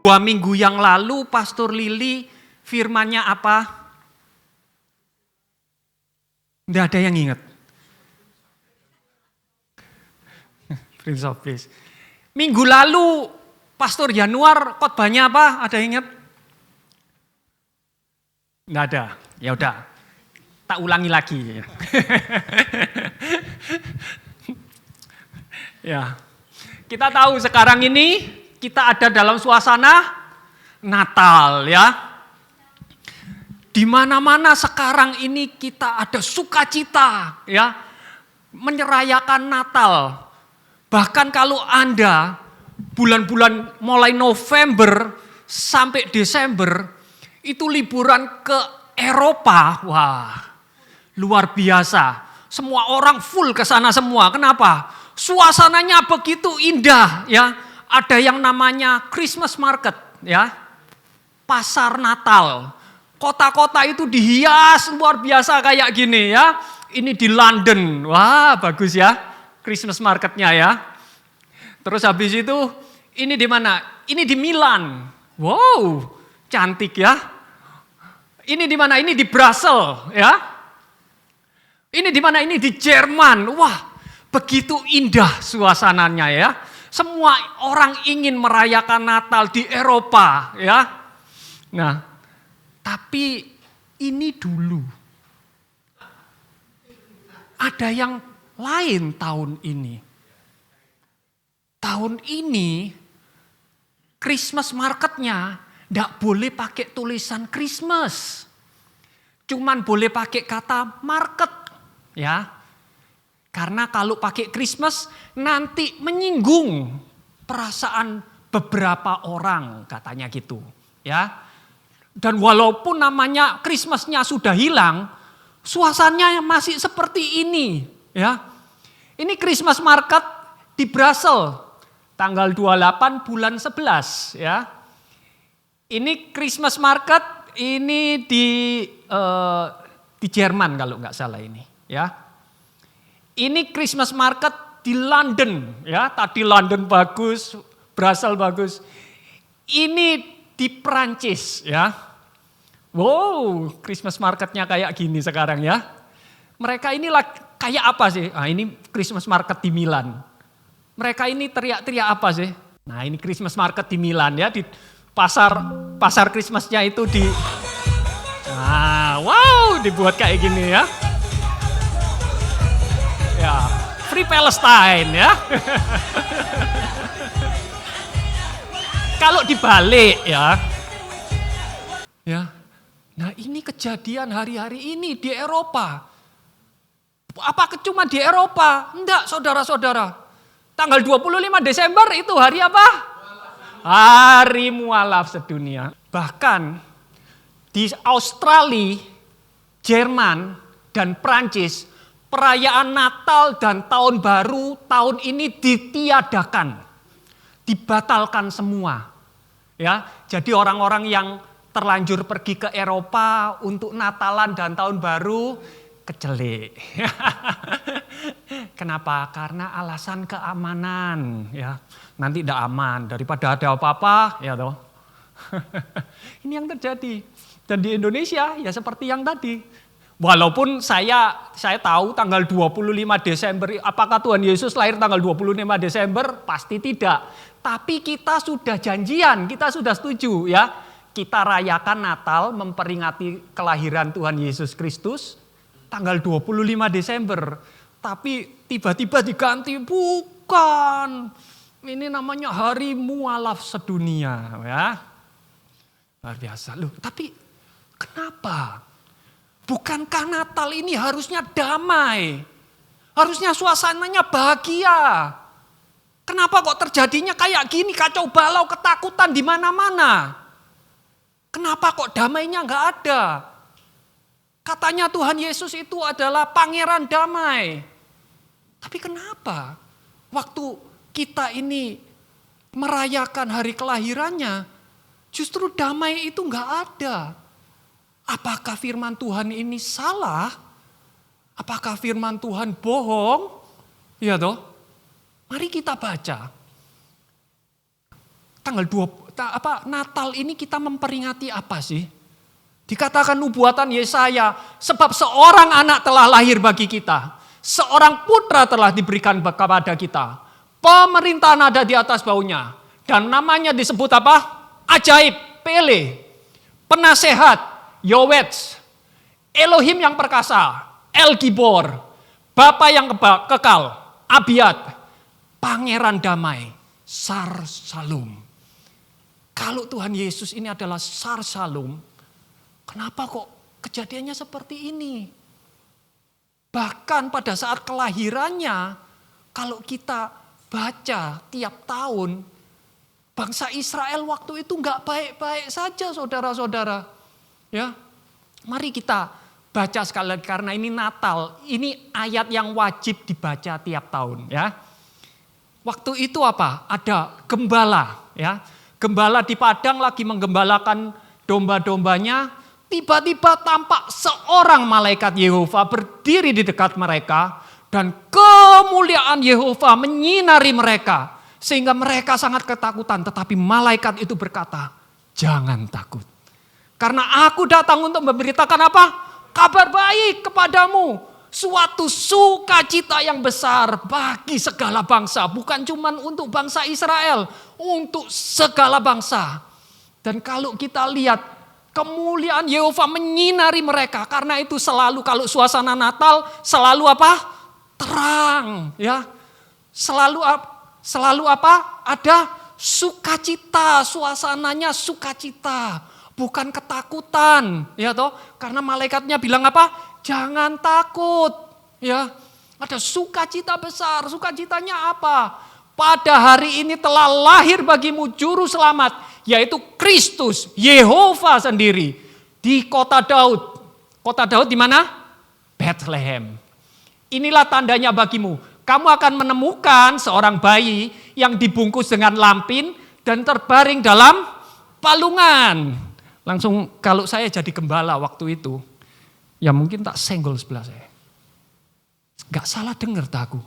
2 minggu yang lalu Pastor Lili firmannya apa? Tidak ada yang ingat. Prince of Peace. Minggu lalu Pastor Januar khotbahnya apa? Ada yang ingat? Tidak ada. Ya udah. Tak ulangi lagi. Ya. Kita tahu sekarang ini kita ada dalam suasana Natal ya. Di mana-mana sekarang ini kita ada sukacita ya. Menyerayakan Natal. Bahkan kalau Anda bulan-bulan mulai November sampai Desember itu liburan ke Eropa. Wah, luar biasa. Semua orang full ke sana semua. Kenapa? Suasananya begitu indah ya. Ada yang namanya Christmas market ya. Pasar Natal. Kota-kota itu dihias luar biasa kayak gini ya. Ini di London. Wah, bagus ya. Christmas marketnya ya. Terus habis itu ini di mana? Ini di Milan. Wow, cantik ya. Ini di mana? Ini di Brussels ya. Ini di mana? Ini di Jerman. Wah, begitu indah suasananya ya. Semua orang ingin merayakan Natal di Eropa ya. Nah, tapi ini dulu. Ada yang lain tahun ini. Tahun ini Christmas marketnya tidak boleh pakai tulisan Christmas. Cuman boleh pakai kata market ya. Karena kalau pakai Christmas nanti menyinggung perasaan beberapa orang katanya gitu ya. Dan walaupun namanya Christmasnya sudah hilang, suasananya masih seperti ini ya. Ini Christmas market di Brussels. Tanggal 28 bulan 11 ya. Ini Christmas market ini di Jerman kalau nggak salah ini ya. Ini Christmas market di London ya. Tadi London bagus, Brussels bagus. Ini di Prancis ya. Wow, Christmas marketnya kayak gini sekarang ya. Mereka ini kayak apa sih? Ah, ini Christmas market di Milan. Mereka ini teriak-teriak apa sih? Nah, ini Christmas market di Milan ya, di pasar Christmasnya itu di wow, dibuat kayak gini ya. Ya, Free Palestine ya. Kalau dibalik ya. Ya. Nah, ini kejadian hari-hari ini di Eropa. Apa cuma di Eropa? Enggak, saudara-saudara. Tanggal 25 Desember itu hari apa? Hari mualaf sedunia. Bahkan di Australia, Jerman, dan Prancis, perayaan Natal dan Tahun Baru tahun ini ditiadakan. Dibatalkan semua. Ya, jadi orang-orang yang terlanjur pergi ke Eropa untuk Natalan dan Tahun Baru kecelik. Kenapa? Karena alasan keamanan ya. Nanti tidak aman daripada ada apa-apa ya toh. Ini yang terjadi. Dan di Indonesia ya seperti yang tadi. Walaupun saya tahu tanggal 25 Desember, apakah Tuhan Yesus lahir tanggal 25 Desember? Pasti tidak. Tapi kita sudah janjian, kita sudah setuju ya. Kita rayakan Natal memperingati kelahiran Tuhan Yesus Kristus tanggal 25 Desember. Tapi tiba-tiba diganti, bukan. Ini namanya hari mualaf sedunia ya. Luar biasa. Loh, tapi kenapa? Bukankah Natal ini harusnya damai? Harusnya suasananya bahagia. Kenapa kok terjadinya kayak gini, kacau balau, ketakutan di mana-mana? Kenapa kok damainya nggak ada? Katanya Tuhan Yesus itu adalah pangeran damai. Tapi kenapa waktu kita ini merayakan hari kelahirannya, justru damai itu nggak ada? Apakah firman Tuhan ini salah? Apakah firman Tuhan bohong? Ya toh? Mari kita baca. Natal ini kita memperingati apa sih? Dikatakan nubuatan Yesaya, sebab seorang anak telah lahir bagi kita. Seorang putra telah diberikan kepada kita. Pemerintahan ada di atas baunya. Dan namanya disebut apa? Ajaib, Pele, Penasehat, Yowetz, Elohim yang perkasa, El Gibor, Bapa yang kekal, Abiat, Pangeran damai, Sar Salum. Kalau Tuhan Yesus ini adalah Sar Salum, kenapa kok kejadiannya seperti ini? Bahkan pada saat kelahirannya, kalau kita baca tiap tahun, bangsa Israel waktu itu nggak baik-baik saja, saudara-saudara. Ya, mari kita baca sekali lagi karena ini Natal. Ini ayat yang wajib dibaca tiap tahun. Ya, waktu itu apa? Ada gembala. Ya, gembala di padang lagi menggembalakan domba-dombanya. Tiba-tiba tampak seorang malaikat Yehova berdiri di dekat mereka. Dan kemuliaan Yehova menyinari mereka. Sehingga mereka sangat ketakutan. Tetapi malaikat itu berkata, jangan takut. Karena aku datang untuk memberitakan apa? Kabar baik kepadamu. Suatu sukacita yang besar bagi segala bangsa. Bukan cuma untuk bangsa Israel. Untuk segala bangsa. Dan kalau kita lihat, kemuliaan Yehova menyinari mereka. Karena itu selalu kalau suasana Natal selalu apa? Terang, ya. Selalu apa? Ada sukacita, suasananya sukacita, bukan ketakutan, ya toh? Karena malaikatnya bilang apa? Jangan takut, ya. Ada sukacita besar. Sukacitanya apa? Pada hari ini telah lahir bagimu juru selamat, yaitu Kristus, Yehova sendiri di kota Daud. Kota Daud di mana? Bethlehem. Inilah tandanya bagimu. Kamu akan menemukan seorang bayi yang dibungkus dengan lampin dan terbaring dalam palungan. Langsung kalau saya jadi gembala waktu itu, ya mungkin tak senggol sebelah saya. Gak salah dengar tak aku.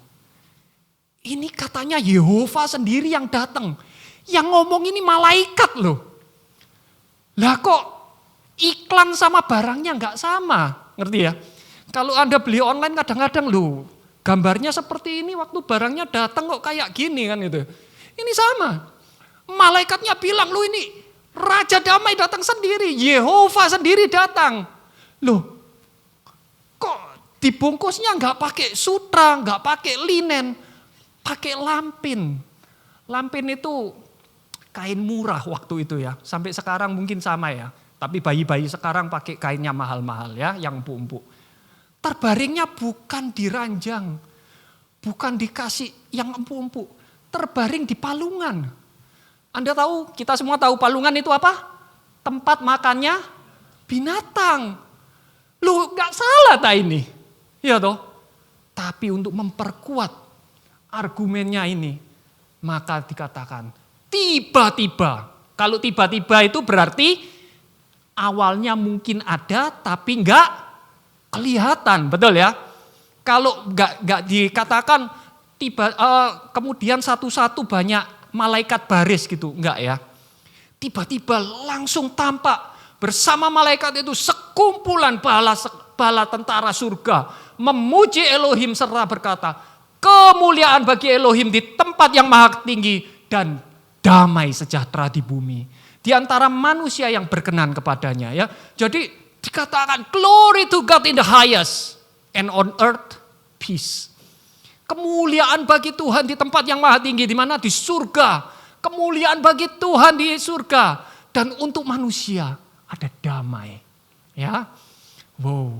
Ini katanya Yehova sendiri yang datang. Yang ngomong ini malaikat loh. Lah kok iklan sama barangnya gak sama. Ngerti ya? Kalau Anda beli online kadang-kadang loh. Gambarnya seperti ini waktu barangnya datang kok kayak gini kan itu. Ini sama. Malaikatnya bilang loh ini Raja Damai datang sendiri. Yehova sendiri datang. Loh kok dibungkusnya gak pakai sutra, gak pakai linen. Pakai lampin. Lampin itu kain murah waktu itu ya. Sampai sekarang mungkin sama ya. Tapi bayi-bayi sekarang pakai kainnya mahal-mahal ya. Yang empuk-empuk. Terbaringnya bukan di ranjang. Bukan dikasih yang empuk-empuk. Terbaring di palungan. Anda tahu, kita semua tahu palungan itu apa? Tempat makannya binatang. Loh gak salah tak ini. Iya toh. Tapi untuk memperkuat argumennya ini, maka dikatakan tiba-tiba. Kalau tiba-tiba itu berarti awalnya mungkin ada tapi enggak kelihatan, betul ya? Kalau enggak dikatakan kemudian satu-satu banyak malaikat baris gitu, enggak ya? Tiba-tiba langsung tampak bersama malaikat itu sekumpulan bala tentara surga memuji Elohim serta berkata, kemuliaan bagi Elohim di tempat yang maha tinggi dan damai sejahtera di bumi. Di antara manusia yang berkenan kepadanya. Ya. Jadi dikatakan glory to God in the highest and on earth peace. Kemuliaan bagi Tuhan di tempat yang maha tinggi. Di mana? Di surga. Kemuliaan bagi Tuhan di surga. Dan untuk manusia ada damai. Ya, wow,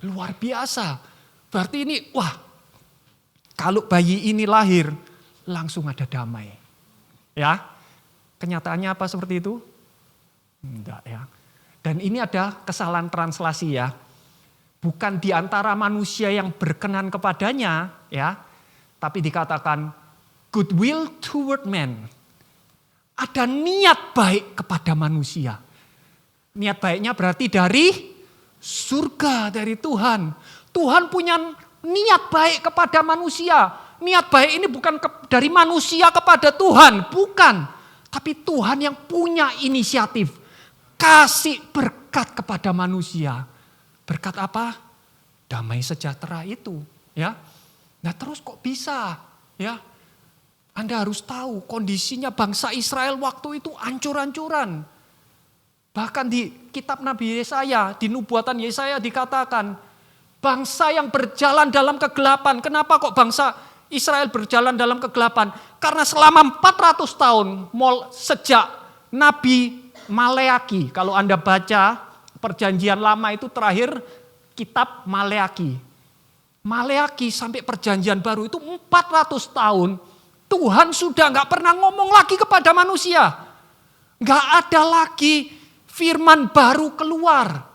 luar biasa. Berarti ini, wah. Kalau bayi ini lahir, langsung ada damai. Ya, kenyataannya apa seperti itu? Enggak ya. Dan ini ada kesalahan translasi ya. Bukan di antara manusia yang berkenan kepadanya, ya. Tapi dikatakan goodwill toward men. Ada niat baik kepada manusia. Niat baiknya berarti dari surga, dari Tuhan. Tuhan punya niat baik kepada manusia. Niat baik ini bukan dari manusia kepada Tuhan. Bukan. Tapi Tuhan yang punya inisiatif. Kasih berkat kepada manusia. Berkat apa? Damai sejahtera itu. Ya. Nah terus kok bisa? Ya. Anda harus tahu kondisinya bangsa Israel waktu itu ancur-ancuran. Bahkan di kitab Nabi Yesaya, di nubuatan Yesaya dikatakan, bangsa yang berjalan dalam kegelapan. Kenapa kok bangsa Israel berjalan dalam kegelapan? Karena selama 400 tahun sejak Nabi Maleaki. Kalau Anda baca perjanjian lama itu terakhir kitab Maleaki. Maleaki sampai perjanjian baru itu 400 tahun. Tuhan sudah gak pernah ngomong lagi kepada manusia. Gak ada lagi firman baru keluar.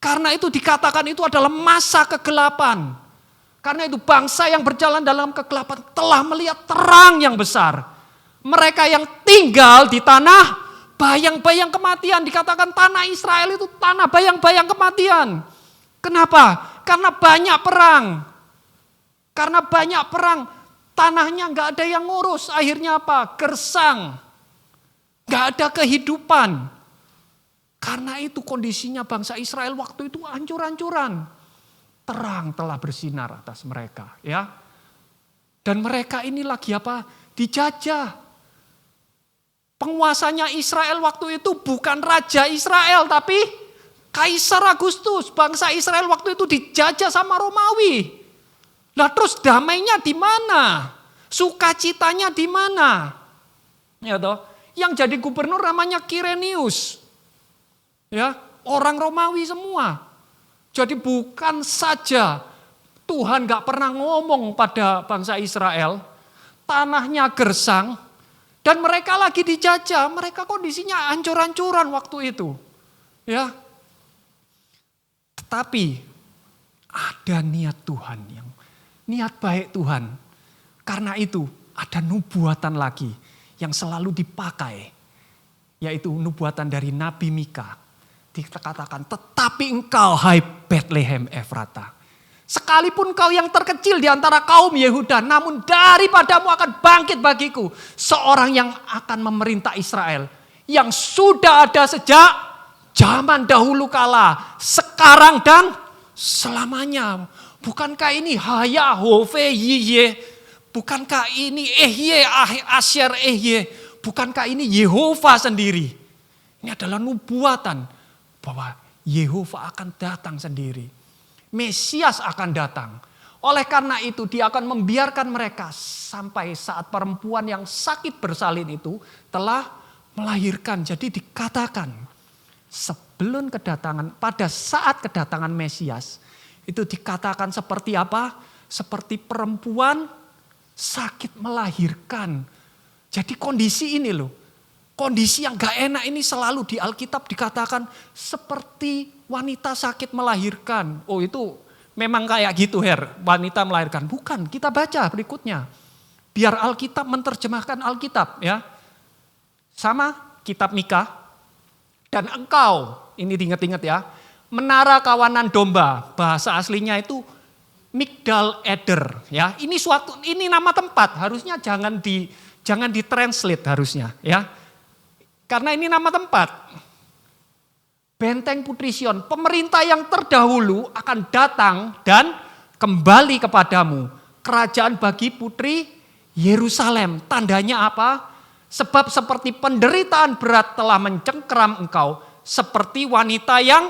Karena itu dikatakan itu adalah masa kegelapan. Karena itu bangsa yang berjalan dalam kegelapan telah melihat terang yang besar. Mereka yang tinggal di tanah bayang-bayang kematian. Dikatakan tanah Israel itu tanah bayang-bayang kematian. Kenapa? Karena banyak perang. Karena banyak perang. Tanahnya gak ada yang ngurus. Akhirnya apa? Gersang. Gak ada kehidupan. Karena itu kondisinya bangsa Israel waktu itu hancur-hancuran. Terang telah bersinar atas mereka. Ya. Dan mereka ini lagi apa? Dijajah. Penguasanya Israel waktu itu bukan Raja Israel, tapi Kaisar Agustus. Bangsa Israel waktu itu dijajah sama Romawi. Nah terus damainya di mana? Sukacitanya di mana? Ya toh, yang jadi gubernur namanya Kirenius. Ya, orang Romawi semua. Jadi bukan saja Tuhan gak pernah ngomong pada bangsa Israel, tanahnya gersang, dan mereka lagi dijajah, mereka kondisinya hancur-hancuran waktu itu. Ya. Tetapi ada niat Tuhan, niat baik Tuhan. Karena itu ada nubuatan lagi yang selalu dipakai, yaitu nubuatan dari Nabi Mika. Dikatakan, tetapi engkau hai Bethlehem Efrata, sekalipun kau yang terkecil di antara kaum Yehuda, namun daripadamu akan bangkit bagiku seorang yang akan memerintah Israel, yang sudah ada sejak zaman dahulu kala, sekarang dan selamanya. Bukankah ini Haya Hove Yiye? Bukankah ini Ehye Asyer Ehye? Bukankah ini Yehova sendiri? Ini adalah nubuatan bahwa Yehova akan datang sendiri. Mesias akan datang. Oleh karena itu dia akan membiarkan mereka sampai saat perempuan yang sakit bersalin itu telah melahirkan. Jadi dikatakan sebelum kedatangan, pada saat kedatangan Mesias itu dikatakan seperti apa? Seperti perempuan sakit melahirkan. Jadi kondisi ini loh. Kondisi yang gak enak ini selalu di Alkitab dikatakan seperti wanita sakit melahirkan. Oh itu memang kayak gitu wanita melahirkan. Bukan, kita baca berikutnya. Biar Alkitab menerjemahkan Alkitab ya. Sama kitab Mika. Dan engkau, ini diingat-ingat ya. Menara kawanan domba, bahasa aslinya itu Migdal Eder ya. Ini nama tempat, harusnya jangan ditranslate harusnya ya. Karena ini nama tempat. Benteng Putri Sion, pemerintah yang terdahulu akan datang dan kembali kepadamu. Kerajaan bagi putri Yerusalem. Tandanya apa? Sebab seperti penderitaan berat telah mencengkeram engkau. Seperti wanita yang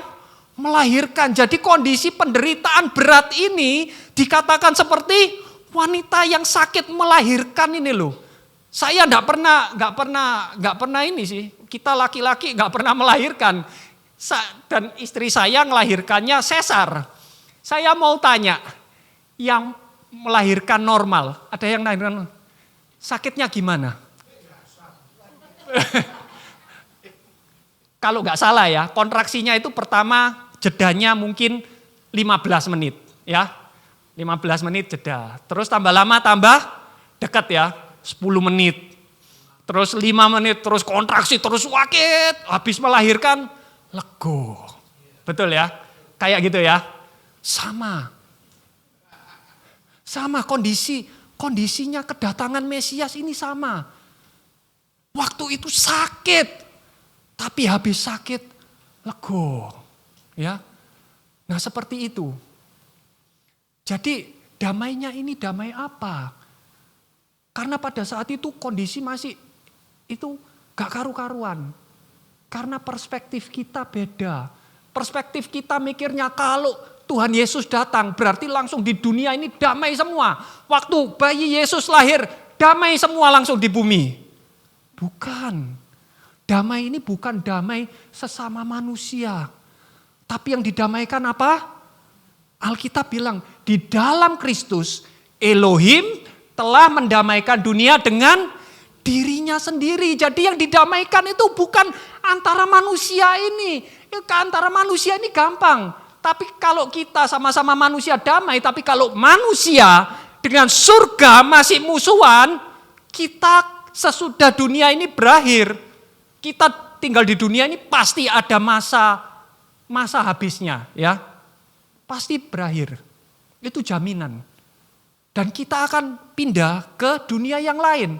melahirkan. Jadi kondisi penderitaan berat ini dikatakan seperti wanita yang sakit melahirkan ini loh. Saya nggak pernah ini sih. Kita laki-laki nggak pernah melahirkan. Dan istri saya melahirkannya sesar. Saya mau tanya, yang melahirkan normal, ada yang melahirkan sakitnya gimana? Kalau nggak salah ya, kontraksinya itu pertama jedanya mungkin 15 menit ya. 15 menit jeda. Terus tambah lama tambah dekat ya. 10 menit, terus 5 menit, terus kontraksi, terus wakit, habis melahirkan, lego. Betul ya? Kayak gitu ya? Sama kondisinya kedatangan Mesias ini sama. Waktu itu sakit, tapi habis sakit lego. Ya. Nah, seperti itu. Jadi damainya ini damai apa? Karena pada saat itu kondisi masih itu gak karu-karuan. Karena perspektif kita beda. Perspektif kita mikirnya kalau Tuhan Yesus datang berarti langsung di dunia ini damai semua. Waktu bayi Yesus lahir damai semua langsung di bumi. Bukan. Damai ini bukan damai sesama manusia. Tapi yang didamaikan apa? Alkitab bilang di dalam Kristus Elohim telah mendamaikan dunia dengan dirinya sendiri. Jadi yang didamaikan itu bukan antara manusia ini. Antara manusia ini gampang. Tapi kalau kita sama-sama manusia damai, tapi kalau manusia dengan surga masih musuhan, kita sesudah dunia ini berakhir, kita tinggal di dunia ini pasti ada masa habisnya, ya. Pasti berakhir. Itu jaminan. Dan kita akan pindah ke dunia yang lain.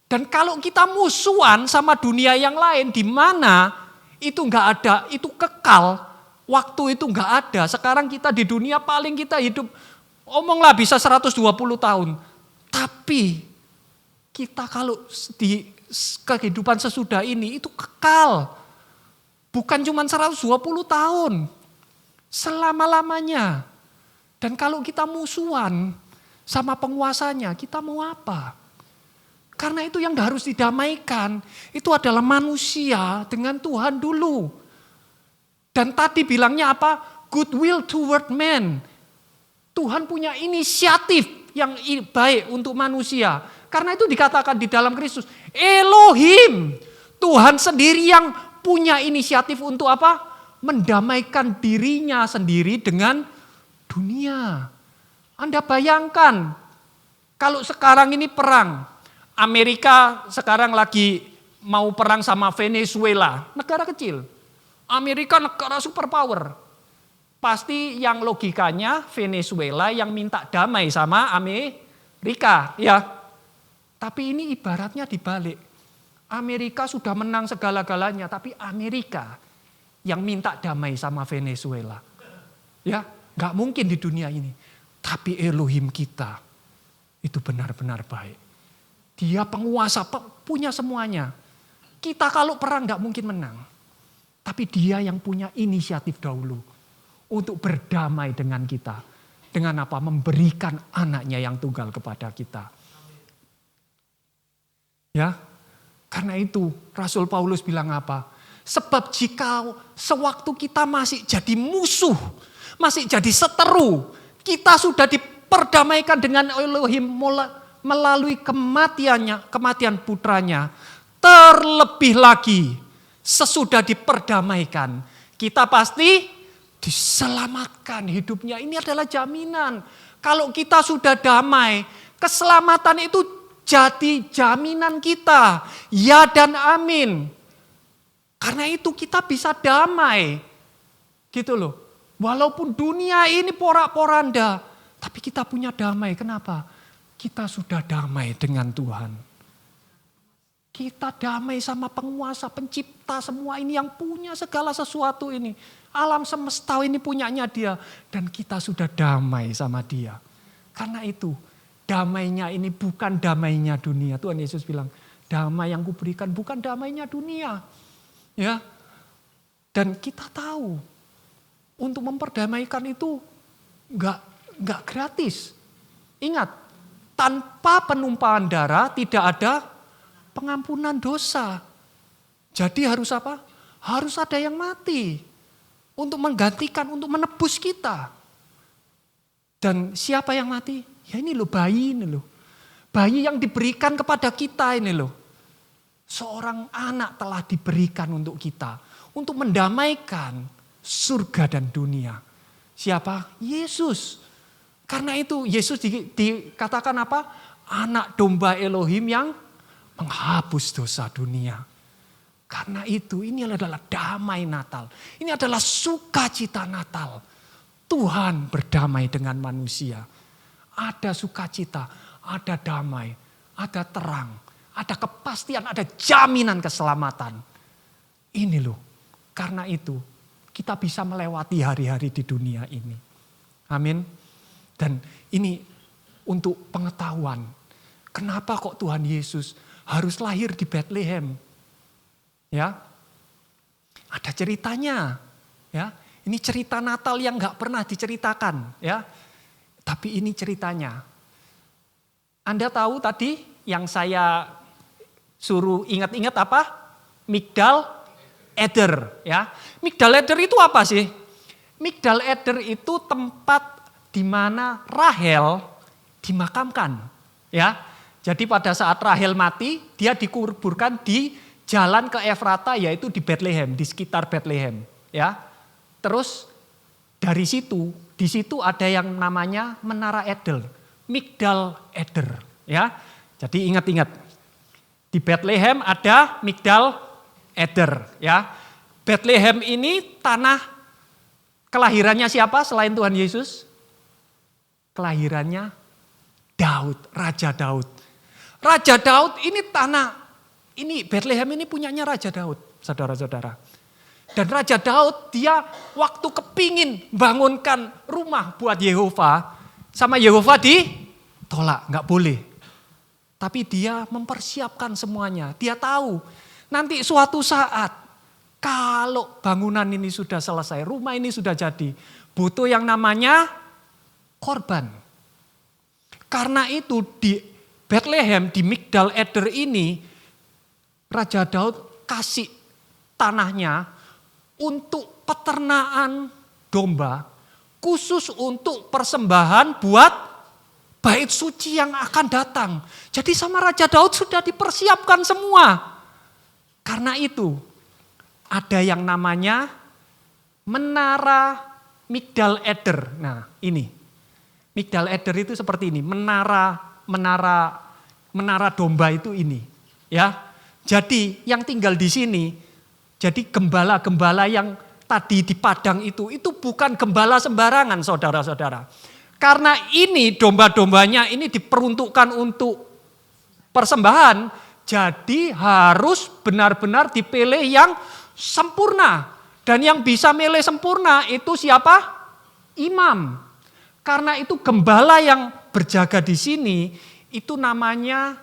Dan kalau kita musuhan sama dunia yang lain, di mana itu enggak ada, itu kekal, waktu itu enggak ada. Sekarang kita di dunia paling kita hidup, omonglah bisa 120 tahun. Tapi kita kalau di kehidupan sesudah ini itu kekal. Bukan cuma 120 tahun. Selama-lamanya. Dan kalau kita musuhan sama penguasanya, kita mau apa? Karena itu yang harus didamaikan, itu adalah manusia dengan Tuhan dulu. Dan tadi bilangnya apa? Goodwill toward man. Tuhan punya inisiatif yang baik untuk manusia. Karena itu dikatakan di dalam Kristus, Elohim, Tuhan sendiri yang punya inisiatif untuk apa? Mendamaikan dirinya sendiri dengan dunia. Anda bayangkan, kalau sekarang ini perang, Amerika sekarang lagi mau perang sama Venezuela, negara kecil. Amerika negara superpower. Pasti yang logikanya Venezuela yang minta damai sama Amerika, ya. Tapi ini ibaratnya dibalik. Amerika sudah menang segala-galanya, tapi Amerika yang minta damai sama Venezuela. Ya, gak mungkin di dunia ini. Tapi Elohim kita itu benar-benar baik. Dia penguasa, punya semuanya. Kita kalau perang gak mungkin menang. Tapi dia yang punya inisiatif dahulu untuk berdamai dengan kita. Dengan apa? Memberikan anaknya yang tunggal kepada kita. Ya, karena itu Rasul Paulus bilang apa? Sebab jika sewaktu kita masih jadi musuh, masih jadi seteru, kita sudah diperdamaikan dengan Elohim melalui kematian putranya. Terlebih lagi, sesudah diperdamaikan, kita pasti diselamatkan hidupnya. Ini adalah jaminan. Kalau kita sudah damai, keselamatan itu jadi jaminan kita. Ya dan amin. Karena itu kita bisa damai. Gitu loh. Walaupun dunia ini porak-poranda, tapi kita punya damai. Kenapa? Kita sudah damai dengan Tuhan. Kita damai sama penguasa, pencipta semua ini yang punya segala sesuatu ini. Alam semesta ini punyanya dia. Dan kita sudah damai sama dia. Karena itu damainya ini bukan damainya dunia. Tuhan Yesus bilang, damai yang kuberikan bukan damainya dunia. Ya, dan kita tahu untuk memperdamaikan itu nggak gratis. Ingat, tanpa penumpahan darah tidak ada pengampunan dosa. Jadi harus apa? Harus ada yang mati untuk menggantikan, untuk menebus kita. Dan siapa yang mati? Ya ini loh, bayi ini loh, bayi yang diberikan kepada kita ini loh. Seorang anak telah diberikan untuk kita. Untuk mendamaikan surga dan dunia. Siapa? Yesus. Karena itu Yesus dikatakan apa? Anak domba Elohim yang menghapus dosa dunia. Karena itu ini adalah damai Natal. Ini adalah sukacita Natal. Tuhan berdamai dengan manusia. Ada sukacita, ada damai, ada terang. ada kepastian, ada jaminan keselamatan. Ini loh, karena itu kita bisa melewati hari-hari di dunia ini. Amin. Dan ini untuk pengetahuan, kenapa kok Tuhan Yesus harus lahir di Bethlehem? Ya, ada ceritanya. Ya, ini cerita Natal yang nggak pernah diceritakan. Ya, tapi ini ceritanya. Anda tahu tadi yang saya suruh ingat-ingat apa? Migdal Eder. Ya, Migdal Eder itu apa sih? Migdal Eder itu tempat di mana Rahel dimakamkan. Ya, jadi pada saat Rahel mati, dia dikuburkan di jalan ke Efrata, yaitu di Bethlehem, di sekitar Bethlehem. Ya, terus dari situ, di situ ada yang namanya Menara Eder, Migdal Eder. Ya, jadi ingat-ingat, di Bethlehem ada Migdal Eder. Ya, Bethlehem ini tanah kelahirannya siapa selain Tuhan Yesus? Kelahirannya Daud, Raja Daud. Raja Daud ini ini Bethlehem ini punyanya Raja Daud, saudara-saudara. Dan Raja Daud dia waktu kepingin bangunkan rumah buat Yehova, sama Yehova ditolak, nggak boleh. Tapi dia mempersiapkan semuanya. Dia tahu nanti suatu saat kalau bangunan ini sudah selesai, rumah ini sudah jadi, butuh yang namanya korban. Karena itu di Bethlehem, di Migdal Eder ini, Raja Daud kasih tanahnya untuk peternakan domba, khusus untuk persembahan buat bait suci yang akan datang. Jadi sama Raja Daud sudah dipersiapkan semua. Karena itu ada yang namanya Menara Migdal Eder. Nah ini, Migdal Eder itu seperti ini, menara domba itu ini. Ya, jadi yang tinggal di sini, jadi gembala-gembala yang tadi di padang itu bukan gembala sembarangan, saudara-saudara. Karena ini domba-dombanya ini diperuntukkan untuk persembahan, jadi harus benar-benar dipilih yang sempurna. Dan yang bisa milih sempurna itu siapa? Imam. Karena itu gembala yang berjaga di sini itu namanya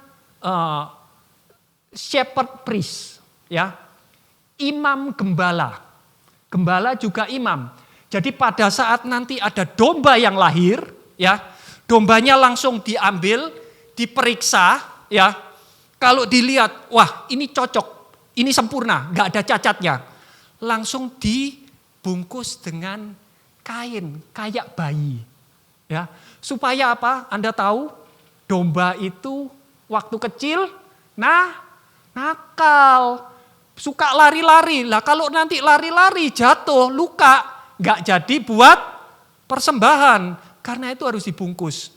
shepherd priest, ya. Imam gembala. Gembala juga imam. Jadi pada saat nanti ada domba yang lahir, ya, dombanya langsung diambil, diperiksa, ya. Kalau dilihat, wah ini cocok, ini sempurna, nggak ada cacatnya, langsung dibungkus dengan kain kayak bayi, ya. Supaya apa? Anda tahu, domba itu waktu kecil, nakal, suka lari-lari. Lah kalau nanti lari-lari jatuh, luka, nggak jadi buat persembahan. Karena itu harus dibungkus.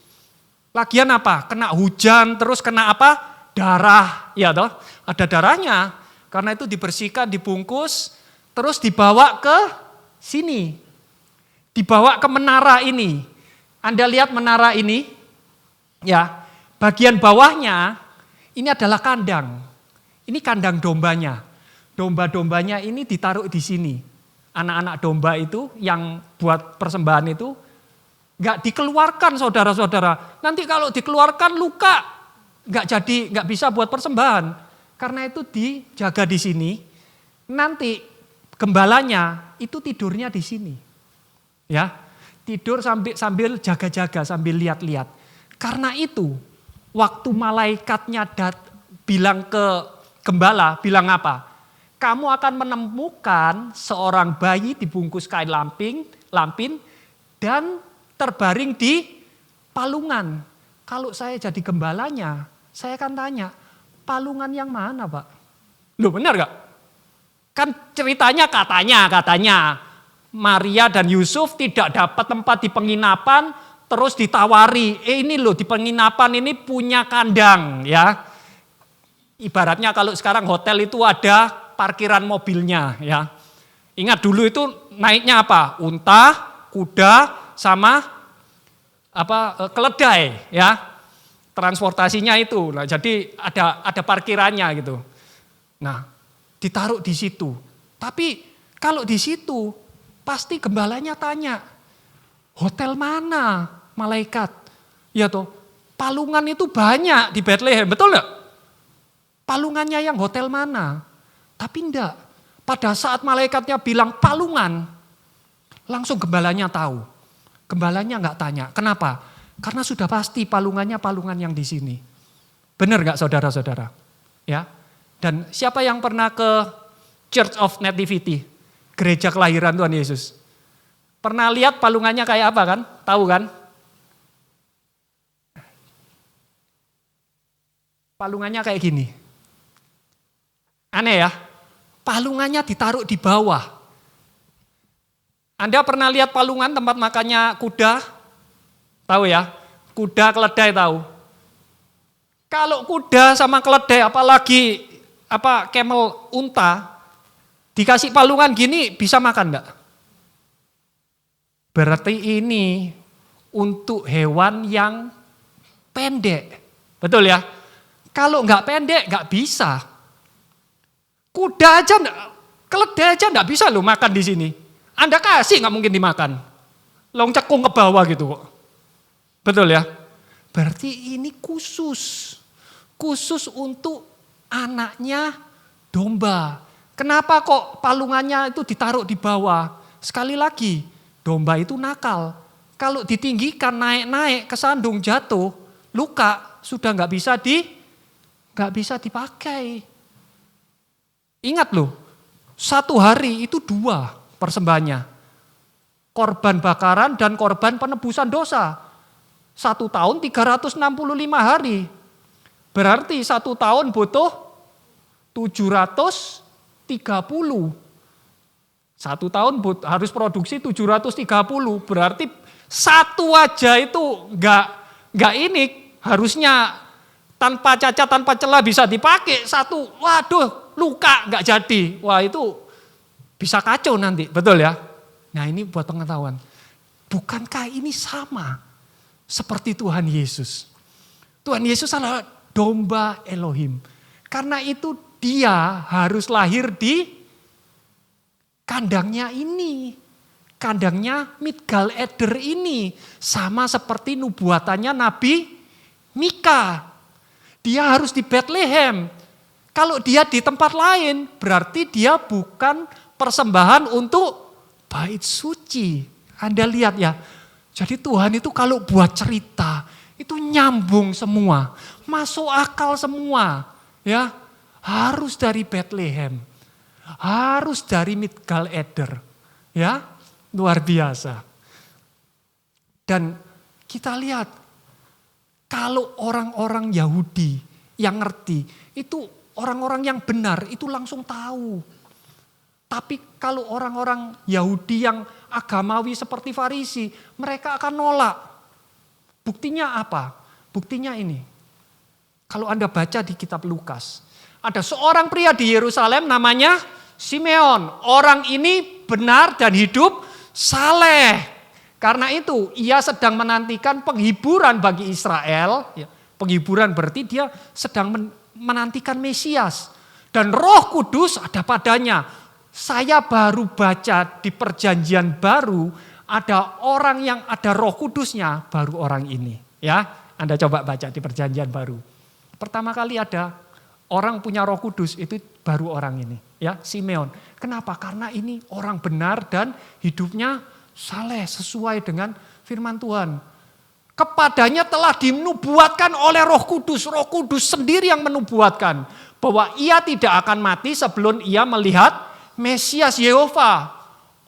Lagian apa? Kena hujan, terus kena apa? Darah, ya toh? Ada darahnya. Karena itu dibersihkan, dibungkus, terus dibawa ke sini. Dibawa ke menara ini. Anda lihat menara ini, ya, bagian bawahnya ini adalah kandang. Ini kandang dombanya. Domba-dombanya ini ditaruh di sini. Anak-anak domba itu yang buat persembahan itu nggak dikeluarkan, saudara-saudara. Nanti kalau dikeluarkan luka, nggak bisa buat persembahan. Karena itu dijaga di sini. Nanti gembalanya itu tidurnya di sini, ya. Tidur sambil jaga-jaga, sambil lihat-lihat. Karena itu, waktu malaikatnya bilang ke gembala, bilang apa? Kamu akan menemukan seorang bayi dibungkus kain lampin dan terbaring di palungan. Kalau saya jadi gembalanya, saya akan tanya, palungan yang mana, Pak? Loh, benar gak? Kan ceritanya katanya. Maria dan Yusuf tidak dapat tempat di penginapan, terus ditawari, ini loh di penginapan ini punya kandang, ya. Ibaratnya kalau sekarang hotel itu ada parkiran mobilnya, ya. Ingat dulu itu naiknya apa? Unta, kuda, sama keledai, ya. transportasinya itu. Nah, jadi ada parkirannya gitu. Nah, ditaruh di situ. Tapi kalau di situ pasti gembalanya tanya, hotel mana malaikat? Ya toh, palungan itu banyak di Bethlehem, betul enggak? Palungannya yang hotel mana? Tapi enggak. Pada saat malaikatnya bilang palungan, langsung gembalanya tahu. Gembalanya enggak tanya. Kenapa? Karena sudah pasti palungannya palungan yang di sini. Benar enggak saudara-saudara? Ya. Dan siapa yang pernah ke Church of Nativity? Gereja kelahiran Tuhan Yesus. Pernah lihat palungannya kayak apa kan? Tahu kan? Palungannya kayak gini. Aneh ya? Palungannya ditaruh di bawah. Anda pernah lihat palungan tempat makannya kuda? Tahu ya? Kuda, keledai tahu. Kalau kuda sama keledai, apalagi camel, unta, dikasih palungan gini bisa makan enggak? Berarti ini untuk hewan yang pendek. Betul ya? Kalau enggak pendek enggak bisa. Kuda aja, keledai aja enggak bisa loh makan di sini. Anda kasih enggak mungkin dimakan. Long cekung ke bawah gitu kok. Betul ya? Berarti ini khusus. Khusus untuk anaknya domba. Kenapa kok palungannya itu ditaruh di bawah? Sekali lagi, domba itu nakal. Kalau ditinggikan naik-naik, kesandung, jatuh, luka, sudah nggak bisa dipakai. Ingat loh, 1 hari itu 2 persembahannya. Korban bakaran dan korban penebusan dosa. 1 tahun 365 hari. Berarti 1 tahun butuh 730. 1 tahun harus produksi 730. Berarti 1 aja itu enggak ini. Harusnya tanpa cacat, tanpa celah bisa dipakai. 1, waduh luka enggak jadi. Wah itu bisa kacau nanti, betul ya? Nah ini buat pengetahuan. Bukankah ini sama seperti Tuhan Yesus? Tuhan Yesus adalah domba Elohim. Karena itu dia harus lahir di kandangnya ini. Kandangnya Midgal Eder ini. Sama seperti nubuatannya Nabi Mika. Dia harus di Bethlehem. Kalau dia di tempat lain berarti dia bukan persembahan untuk bait suci. Anda lihat ya. Jadi Tuhan itu kalau buat cerita itu nyambung semua. Masuk akal semua. Ya, harus dari Bethlehem. Harus dari Midgal Eder. Ya, luar biasa. Dan kita lihat kalau orang-orang Yahudi yang ngerti itu orang-orang yang benar itu langsung tahu. Tapi kalau orang-orang Yahudi yang agamawi seperti Farisi, mereka akan nolak. Buktinya apa? Buktinya ini. Kalau Anda baca di kitab Lukas, ada seorang pria di Yerusalem namanya Simeon. Orang ini benar dan hidup saleh. Karena itu ia sedang menantikan penghiburan bagi Israel. Penghiburan berarti dia sedang menantikan Mesias. Dan Roh Kudus ada padanya. Saya baru baca di perjanjian baru ada orang yang ada Roh Kudusnya baru orang ini. Ya, Anda coba baca di perjanjian baru. Pertama kali ada orang punya Roh Kudus itu baru orang ini. Ya, Simeon. Kenapa? Karena ini orang benar dan hidupnya saleh sesuai dengan firman Tuhan. Kepadanya telah dinubuatkan oleh Roh Kudus. Roh Kudus sendiri yang menubuatkan bahwa ia tidak akan mati sebelum ia melihat Mesias Yehova.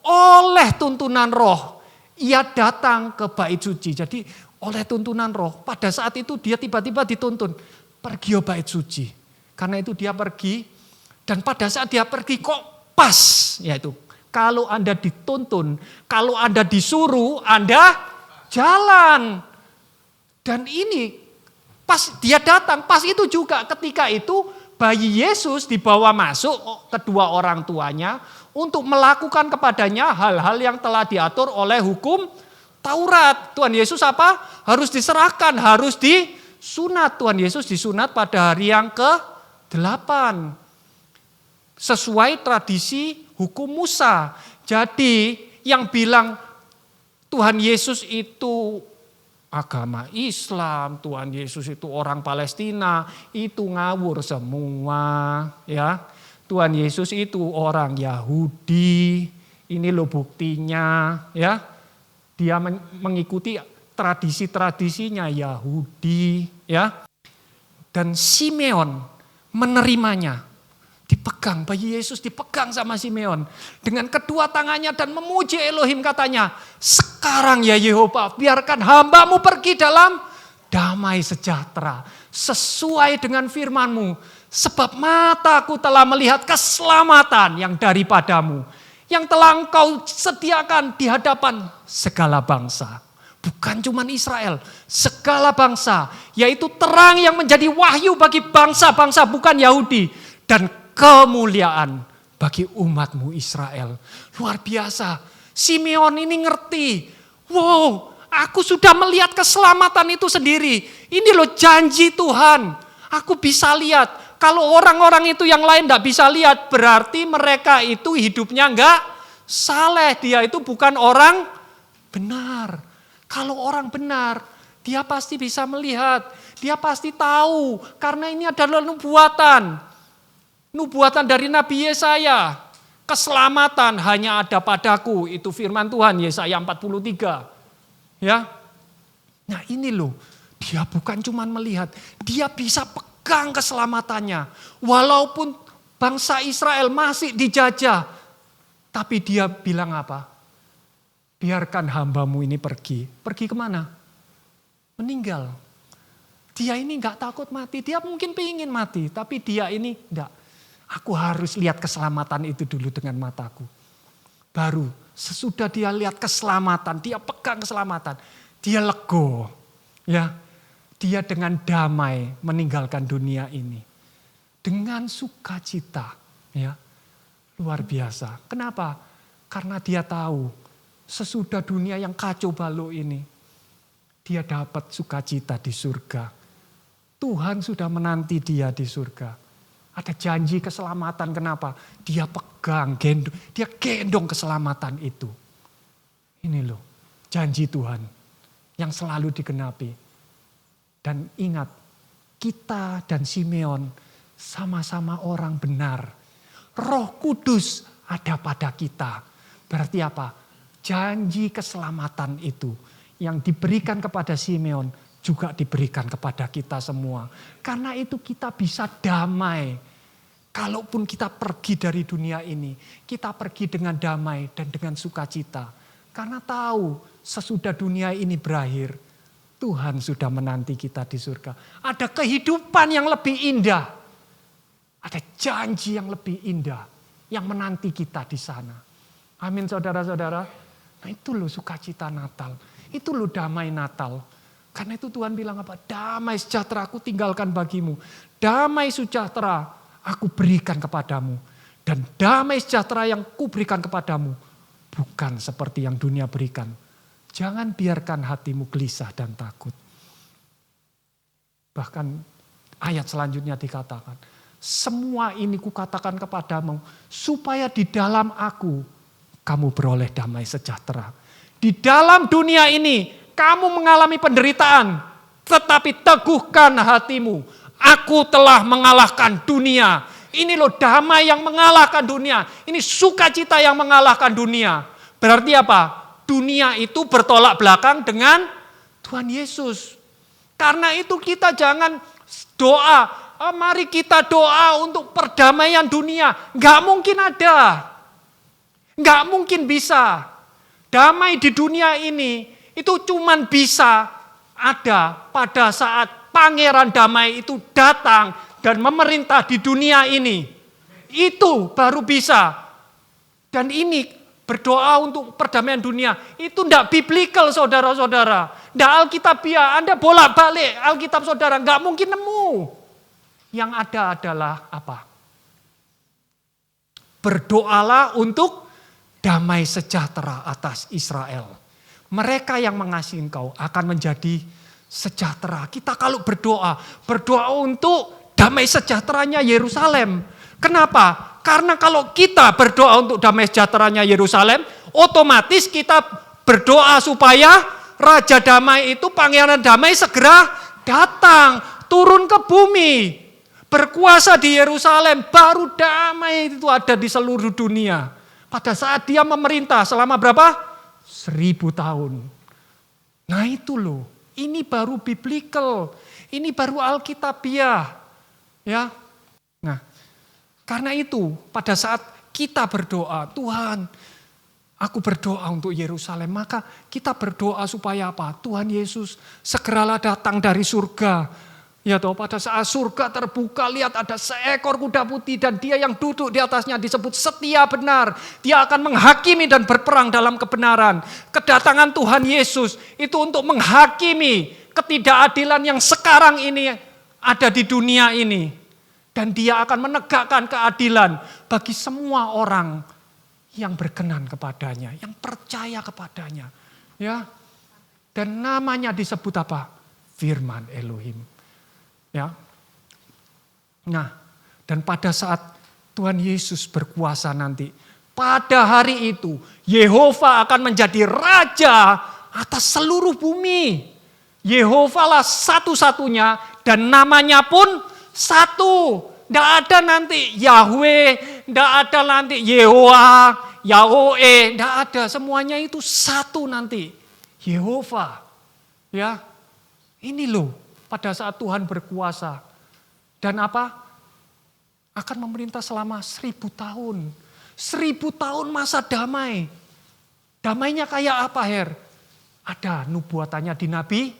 Oleh tuntunan Roh ia datang ke bait suci. Jadi oleh tuntunan Roh pada saat itu dia tiba-tiba dituntun pergi ke bait suci. Karena itu dia pergi dan pada saat dia pergi kok pas yaitu kalau Anda dituntun, kalau Anda disuruh, Anda jalan. Dan ini pas dia datang, pas itu juga ketika itu bayi Yesus dibawa masuk kedua orang tuanya untuk melakukan kepadanya hal-hal yang telah diatur oleh hukum Taurat. Tuhan Yesus apa? Harus diserahkan, harus sunat. Tuhan Yesus disunat pada hari yang ke-8. Sesuai tradisi hukum Musa. Jadi yang bilang Tuhan Yesus itu agama Islam, Tuhan Yesus itu orang Palestina, itu ngawur semua, ya. Tuhan Yesus itu orang Yahudi. Ini loh buktinya, ya. Dia mengikuti tradisi-tradisinya Yahudi, ya. Dan Simeon menerimanya. Dipegang, bayi Yesus dipegang sama Simeon. Dengan kedua tangannya dan memuji Elohim katanya, sekarang ya Yehova, biarkan hambamu pergi dalam damai sejahtera. Sesuai dengan firman-Mu. Sebab mataku telah melihat keselamatan yang daripadamu. Yang telah Engkau sediakan di hadapan segala bangsa. Bukan cuma Israel, segala bangsa. Yaitu terang yang menjadi wahyu bagi bangsa-bangsa bukan Yahudi. Dan kemuliaan bagi umat-Mu Israel. Luar biasa. Simeon ini ngerti. Wow, aku sudah melihat keselamatan itu sendiri. Ini loh janji Tuhan. Aku bisa lihat. Kalau orang-orang itu yang lain tidak bisa lihat, berarti mereka itu hidupnya enggak saleh. Dia itu bukan orang benar. Kalau orang benar, dia pasti bisa melihat. Dia pasti tahu. Karena ini adalah nubuatan. Nubuatan dari Nabi Yesaya. Keselamatan hanya ada padaku. Itu firman Tuhan Yesaya 43. Ya. Nah ini loh. Dia bukan cuma melihat. Dia bisa pegang keselamatannya. Walaupun bangsa Israel masih dijajah. Tapi dia bilang apa? Biarkan hambamu ini pergi. Pergi kemana? Meninggal. Dia ini gak takut mati. Dia mungkin pengen mati. Tapi dia ini enggak. Aku harus lihat keselamatan itu dulu dengan mataku. Baru sesudah dia lihat keselamatan, dia pegang keselamatan, dia lego. Ya, dia dengan damai meninggalkan dunia ini. Dengan sukacita, ya. Luar biasa. Kenapa? Karena dia tahu sesudah dunia yang kacau balau ini, dia dapat sukacita di surga. Tuhan sudah menanti dia di surga. Ada janji keselamatan, kenapa? Dia pegang, dia gendong keselamatan itu. Ini loh, janji Tuhan yang selalu digenapi. Dan ingat, kita dan Simeon sama-sama orang benar. Roh Kudus ada pada kita. Berarti apa? Janji keselamatan itu yang diberikan kepada Simeon juga diberikan kepada kita semua. Karena itu kita bisa damai. Kalaupun kita pergi dari dunia ini, kita pergi dengan damai dan dengan sukacita. Karena tahu sesudah dunia ini berakhir, Tuhan sudah menanti kita di surga. Ada kehidupan yang lebih indah. Ada janji yang lebih indah yang menanti kita di sana. Amin saudara-saudara. Nah itu loh sukacita Natal. Itu loh damai Natal. Karena itu Tuhan bilang apa? Damai sejahtera aku tinggalkan bagimu. Damai sejahtera aku berikan kepadamu. Dan damai sejahtera yang kuberikan kepadamu. Bukan seperti yang dunia berikan. Jangan biarkan hatimu gelisah dan takut. Bahkan ayat selanjutnya dikatakan. Semua ini kukatakan kepadamu. Supaya di dalam aku kamu beroleh damai sejahtera. Di dalam dunia ini kamu mengalami penderitaan. Tetapi teguhkan hatimu. Aku telah mengalahkan dunia. Ini loh damai yang mengalahkan dunia. Ini sukacita yang mengalahkan dunia. Berarti apa? Dunia itu bertolak belakang dengan Tuhan Yesus. Karena itu kita jangan doa. Mari kita doa untuk perdamaian dunia. Gak mungkin ada. Gak mungkin bisa. Damai di dunia ini itu cuman bisa ada pada saat Pangeran damai itu datang dan memerintah di dunia ini. Itu baru bisa. Dan ini berdoa untuk perdamaian dunia. Itu tidak biblikal saudara-saudara. Tidak alkitabiah. Anda bolak-balik Alkitab saudara. Nggak mungkin nemu. Yang ada adalah apa? Berdoalah untuk damai sejahtera atas Israel. Mereka yang mengasihi engkau akan menjadi sejahtera. Kita kalau berdoa untuk damai sejahteranya Yerusalem. Kenapa? Karena kalau kita berdoa untuk damai sejahteranya Yerusalem, otomatis kita berdoa supaya Raja Damai itu, Pangeran Damai segera datang, turun ke bumi, berkuasa di Yerusalem, baru damai itu ada di seluruh dunia. Pada saat dia memerintah selama berapa? 1000 tahun. Nah itu loh, ini baru biblical, ini baru Alkitabiah. Ya. Nah, karena itu pada saat kita berdoa, Tuhan, aku berdoa untuk Yerusalem, maka kita berdoa supaya apa? Tuhan Yesus segeralah datang dari surga. Ya toh, pada saat surga terbuka, lihat ada seekor kuda putih dan dia yang duduk di atasnya disebut setia benar. Dia akan menghakimi dan berperang dalam kebenaran. Kedatangan Tuhan Yesus itu untuk menghakimi ketidakadilan yang sekarang ini ada di dunia ini. Dan dia akan menegakkan keadilan bagi semua orang yang berkenan kepadanya, yang percaya kepadanya. Ya. Dan namanya disebut apa? Firman Elohim. Ya. Nah, dan pada saat Tuhan Yesus berkuasa nanti, pada hari itu Yehova akan menjadi raja atas seluruh bumi. Yehova lah satu-satunya dan namanya pun satu. Tidak ada nanti Yahweh, tidak ada nanti Yehowa, Yahweh, tidak ada. Semuanya itu satu nanti. Yehova. Ya, ini loh. Pada saat Tuhan berkuasa. Dan apa? Akan memerintah selama 1000 tahun. 1000 tahun masa damai. Damainya kayak apa, Her? Ada nubuatannya di Nabi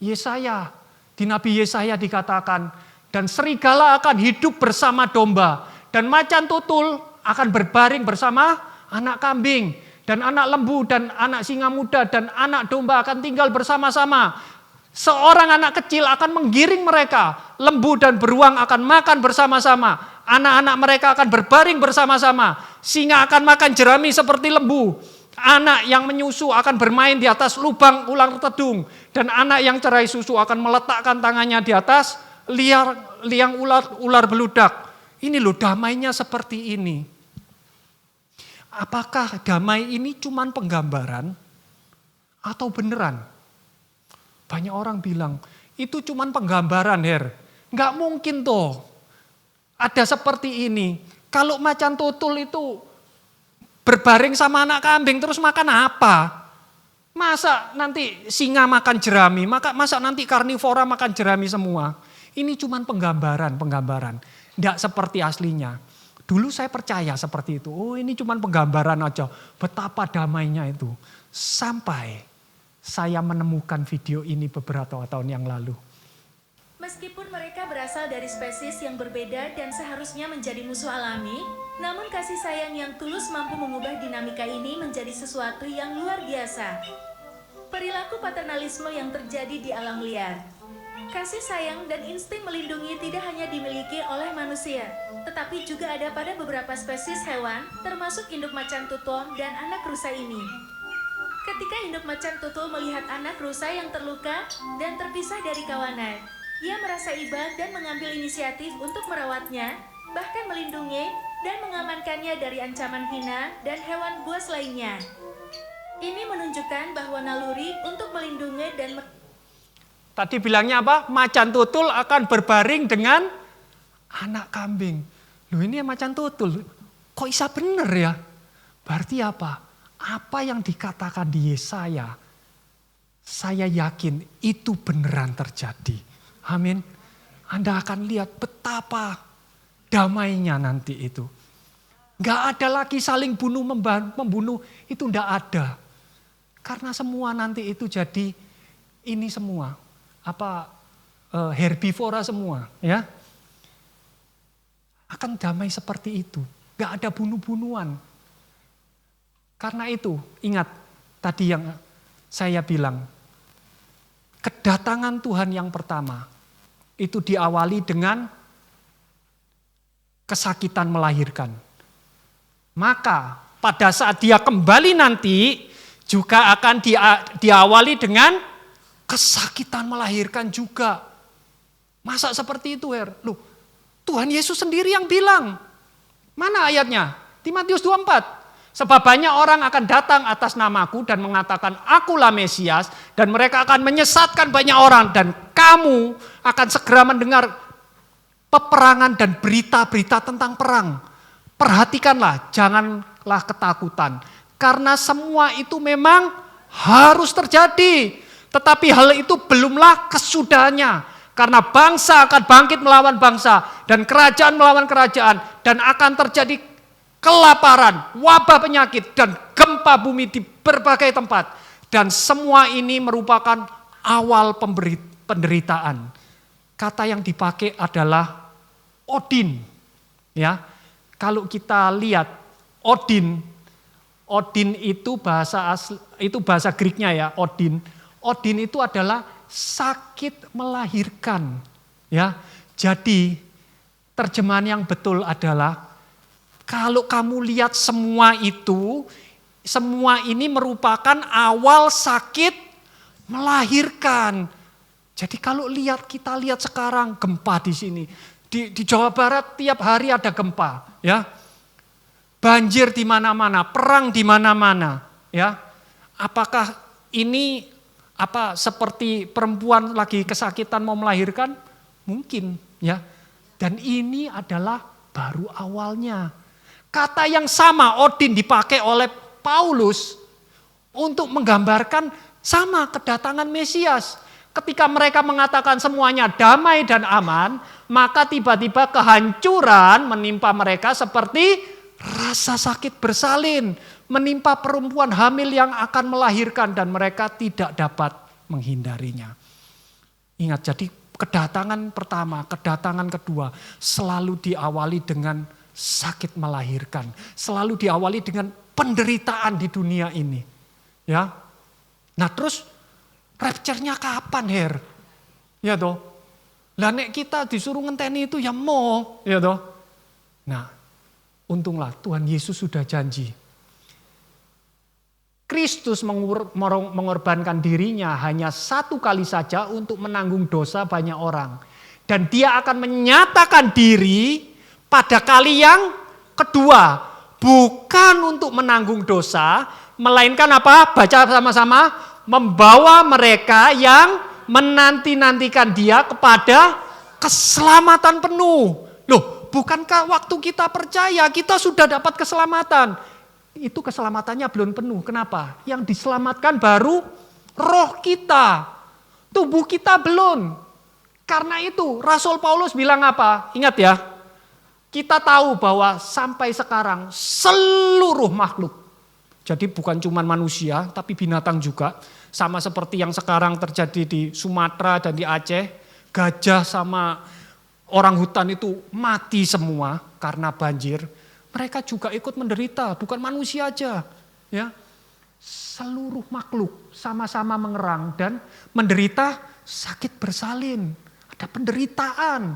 Yesaya. Di Nabi Yesaya dikatakan, dan serigala akan hidup bersama domba. Dan macan tutul akan berbaring bersama anak kambing. Dan anak lembu dan anak singa muda dan anak domba akan tinggal bersama-sama. Seorang anak kecil akan menggiring mereka. Lembu dan beruang akan makan bersama-sama. Anak-anak mereka akan berbaring bersama-sama. Singa akan makan jerami seperti lembu. Anak yang menyusu akan bermain di atas lubang ular tedung. Dan anak yang cerai susu akan meletakkan tangannya di atas liang ular beludak. Ini loh damainya seperti ini. Apakah damai ini cuma penggambaran atau beneran? Banyak orang bilang, itu cuma penggambaran, Her. Nggak mungkin toh ada seperti ini. Kalau macan tutul itu berbaring sama anak kambing terus makan apa? Masa nanti singa makan jerami, masa nanti karnivora makan jerami semua? Ini cuma penggambaran. Nggak seperti aslinya. Dulu saya percaya seperti itu. Oh ini cuma penggambaran aja. Betapa damainya itu. Sampai saya menemukan video ini beberapa tahun yang lalu. Meskipun mereka berasal dari spesies yang berbeda dan seharusnya menjadi musuh alami, namun kasih sayang yang tulus mampu mengubah dinamika ini menjadi sesuatu yang luar biasa. Perilaku paternalisme yang terjadi di alam liar. Kasih sayang dan insting melindungi tidak hanya dimiliki oleh manusia, tetapi juga ada pada beberapa spesies hewan, termasuk induk macan tutul dan anak rusa ini. Ketika induk macan tutul melihat anak rusa yang terluka dan terpisah dari kawanan, ia merasa iba dan mengambil inisiatif untuk merawatnya, bahkan melindungi dan mengamankannya dari ancaman hina dan hewan buas lainnya. Ini menunjukkan bahwa naluri untuk melindungi dan Tadi bilangnya apa? Macan tutul akan berbaring dengan anak kambing. Loh ini macan tutul, kok bisa bener ya? Berarti apa? Apa yang dikatakan di Yesaya, saya yakin itu beneran terjadi. Amin. Anda akan lihat betapa damainya nanti itu. Gak ada lagi saling membunuh, itu gak ada. Karena semua nanti itu jadi ini semua, herbivora semua, ya. Akan damai seperti itu, gak ada bunuh-bunuhan. Karena itu, ingat tadi yang saya bilang, kedatangan Tuhan yang pertama itu diawali dengan kesakitan melahirkan. Maka pada saat dia kembali nanti juga akan diawali dengan kesakitan melahirkan juga. Masa seperti itu, Her? Loh, Tuhan Yesus sendiri yang bilang. Mana ayatnya? Di Matius 24. Sebab banyak orang akan datang atas namaku dan mengatakan akulah Mesias. Dan mereka akan menyesatkan banyak orang. Dan kamu akan segera mendengar peperangan dan berita-berita tentang perang. Perhatikanlah, janganlah ketakutan. Karena semua itu memang harus terjadi. Tetapi hal itu belumlah kesudahannya. Karena bangsa akan bangkit melawan bangsa dan kerajaan melawan kerajaan dan akan terjadi kelaparan, wabah penyakit dan gempa bumi di berbagai tempat. Dan semua ini merupakan awal penderitaan. Kata yang dipakai adalah Odin. Ya. Kalau kita lihat Odin itu bahasa Greeknya ya, Odin. Odin itu adalah sakit melahirkan, ya. Jadi terjemahan yang betul adalah kalau kamu lihat semua ini merupakan awal sakit melahirkan. Jadi kalau kita lihat sekarang gempa di sini, di Jawa Barat tiap hari ada gempa, ya. Banjir di mana-mana, perang di mana-mana, ya. Apakah ini seperti perempuan lagi kesakitan mau melahirkan? Mungkin, ya. Dan ini adalah baru awalnya. Kata yang sama Odin dipakai oleh Paulus untuk menggambarkan sama kedatangan Mesias. Ketika mereka mengatakan semuanya damai dan aman, maka tiba-tiba kehancuran menimpa mereka seperti rasa sakit bersalin. Menimpa perempuan hamil yang akan melahirkan dan mereka tidak dapat menghindarinya. Ingat, jadi kedatangan pertama, kedatangan kedua selalu diawali dengan sakit melahirkan. Selalu diawali dengan penderitaan di dunia ini. Ya. Nah terus rapture-nya kapan, Her? Ya toh. Lah nek kita disuruh ngenteni itu ya mau, ya toh. Nah, untunglah Tuhan Yesus sudah janji. Kristus mengorbankan dirinya hanya satu kali saja untuk menanggung dosa banyak orang. Dan dia akan menyatakan diri pada kali yang kedua. Bukan untuk menanggung dosa, melainkan apa? Baca sama-sama. Membawa mereka yang menanti-nantikan dia kepada keselamatan penuh. Loh, bukankah waktu kita percaya kita sudah dapat keselamatan? Itu keselamatannya belum penuh. Kenapa? Yang diselamatkan baru roh kita. Tubuh kita belum. Karena itu Rasul Paulus bilang apa? Ingat ya. Kita tahu bahwa sampai sekarang seluruh makhluk. Jadi bukan cuma manusia tapi binatang juga. Sama seperti yang sekarang terjadi di Sumatera dan di Aceh. Gajah sama orang hutan itu mati semua karena banjir. Mereka juga ikut menderita, bukan manusia aja. Ya. Seluruh makhluk sama-sama mengerang dan menderita sakit bersalin. Ada penderitaan.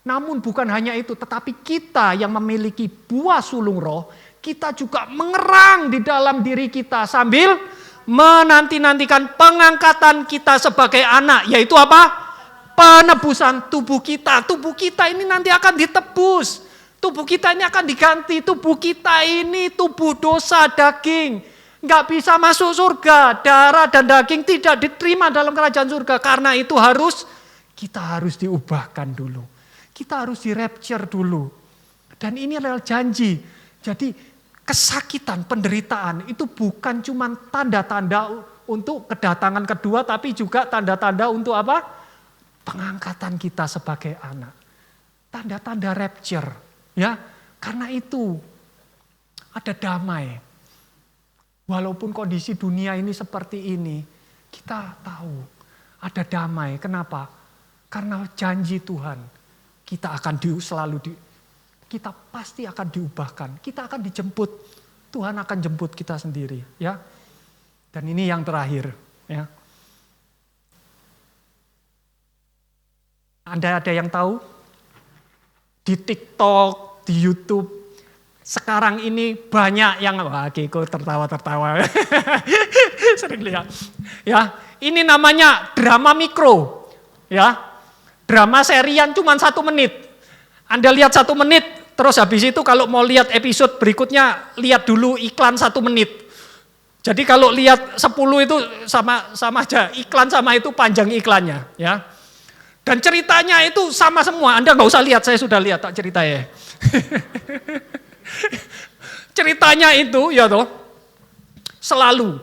Namun bukan hanya itu, tetapi kita yang memiliki buah sulung roh, kita juga mengerang di dalam diri kita sambil menanti-nantikan pengangkatan kita sebagai anak. Yaitu apa? Penebusan tubuh kita. Tubuh kita ini nanti akan ditebus. Tubuh kita ini akan diganti, tubuh kita ini tubuh dosa daging. Nggak bisa masuk surga, darah dan daging tidak diterima dalam kerajaan surga. Karena itu kita harus diubahkan dulu. Kita harus di-rapture dulu. Dan ini adalah janji. Jadi kesakitan, penderitaan itu bukan cuma tanda-tanda untuk kedatangan kedua, tapi juga tanda-tanda untuk apa? Pengangkatan kita sebagai anak. Tanda-tanda rapture. Ya, karena itu ada damai. Walaupun kondisi dunia ini seperti ini, kita tahu ada damai. Kenapa? Karena janji Tuhan, kita akan kita pasti akan diubahkan. Kita akan dijemput. Tuhan akan jemput kita sendiri, ya. Dan ini yang terakhir, ya. Anda ada yang tahu? Di TikTok, di YouTube, sekarang ini banyak yang, wah Kiko tertawa-tertawa, sering lihat. Ya, Ini namanya drama mikro. Ya, drama serian cuma 1 menit. Anda lihat 1 menit, terus habis itu kalau mau lihat episode berikutnya, lihat dulu iklan 1 menit. Jadi kalau lihat 10 itu sama aja, iklan sama itu panjang iklannya. Ya. Dan ceritanya itu sama semua, Anda nggak usah lihat, saya sudah lihat tak ceritanya. Ceritanya itu ya toh, selalu,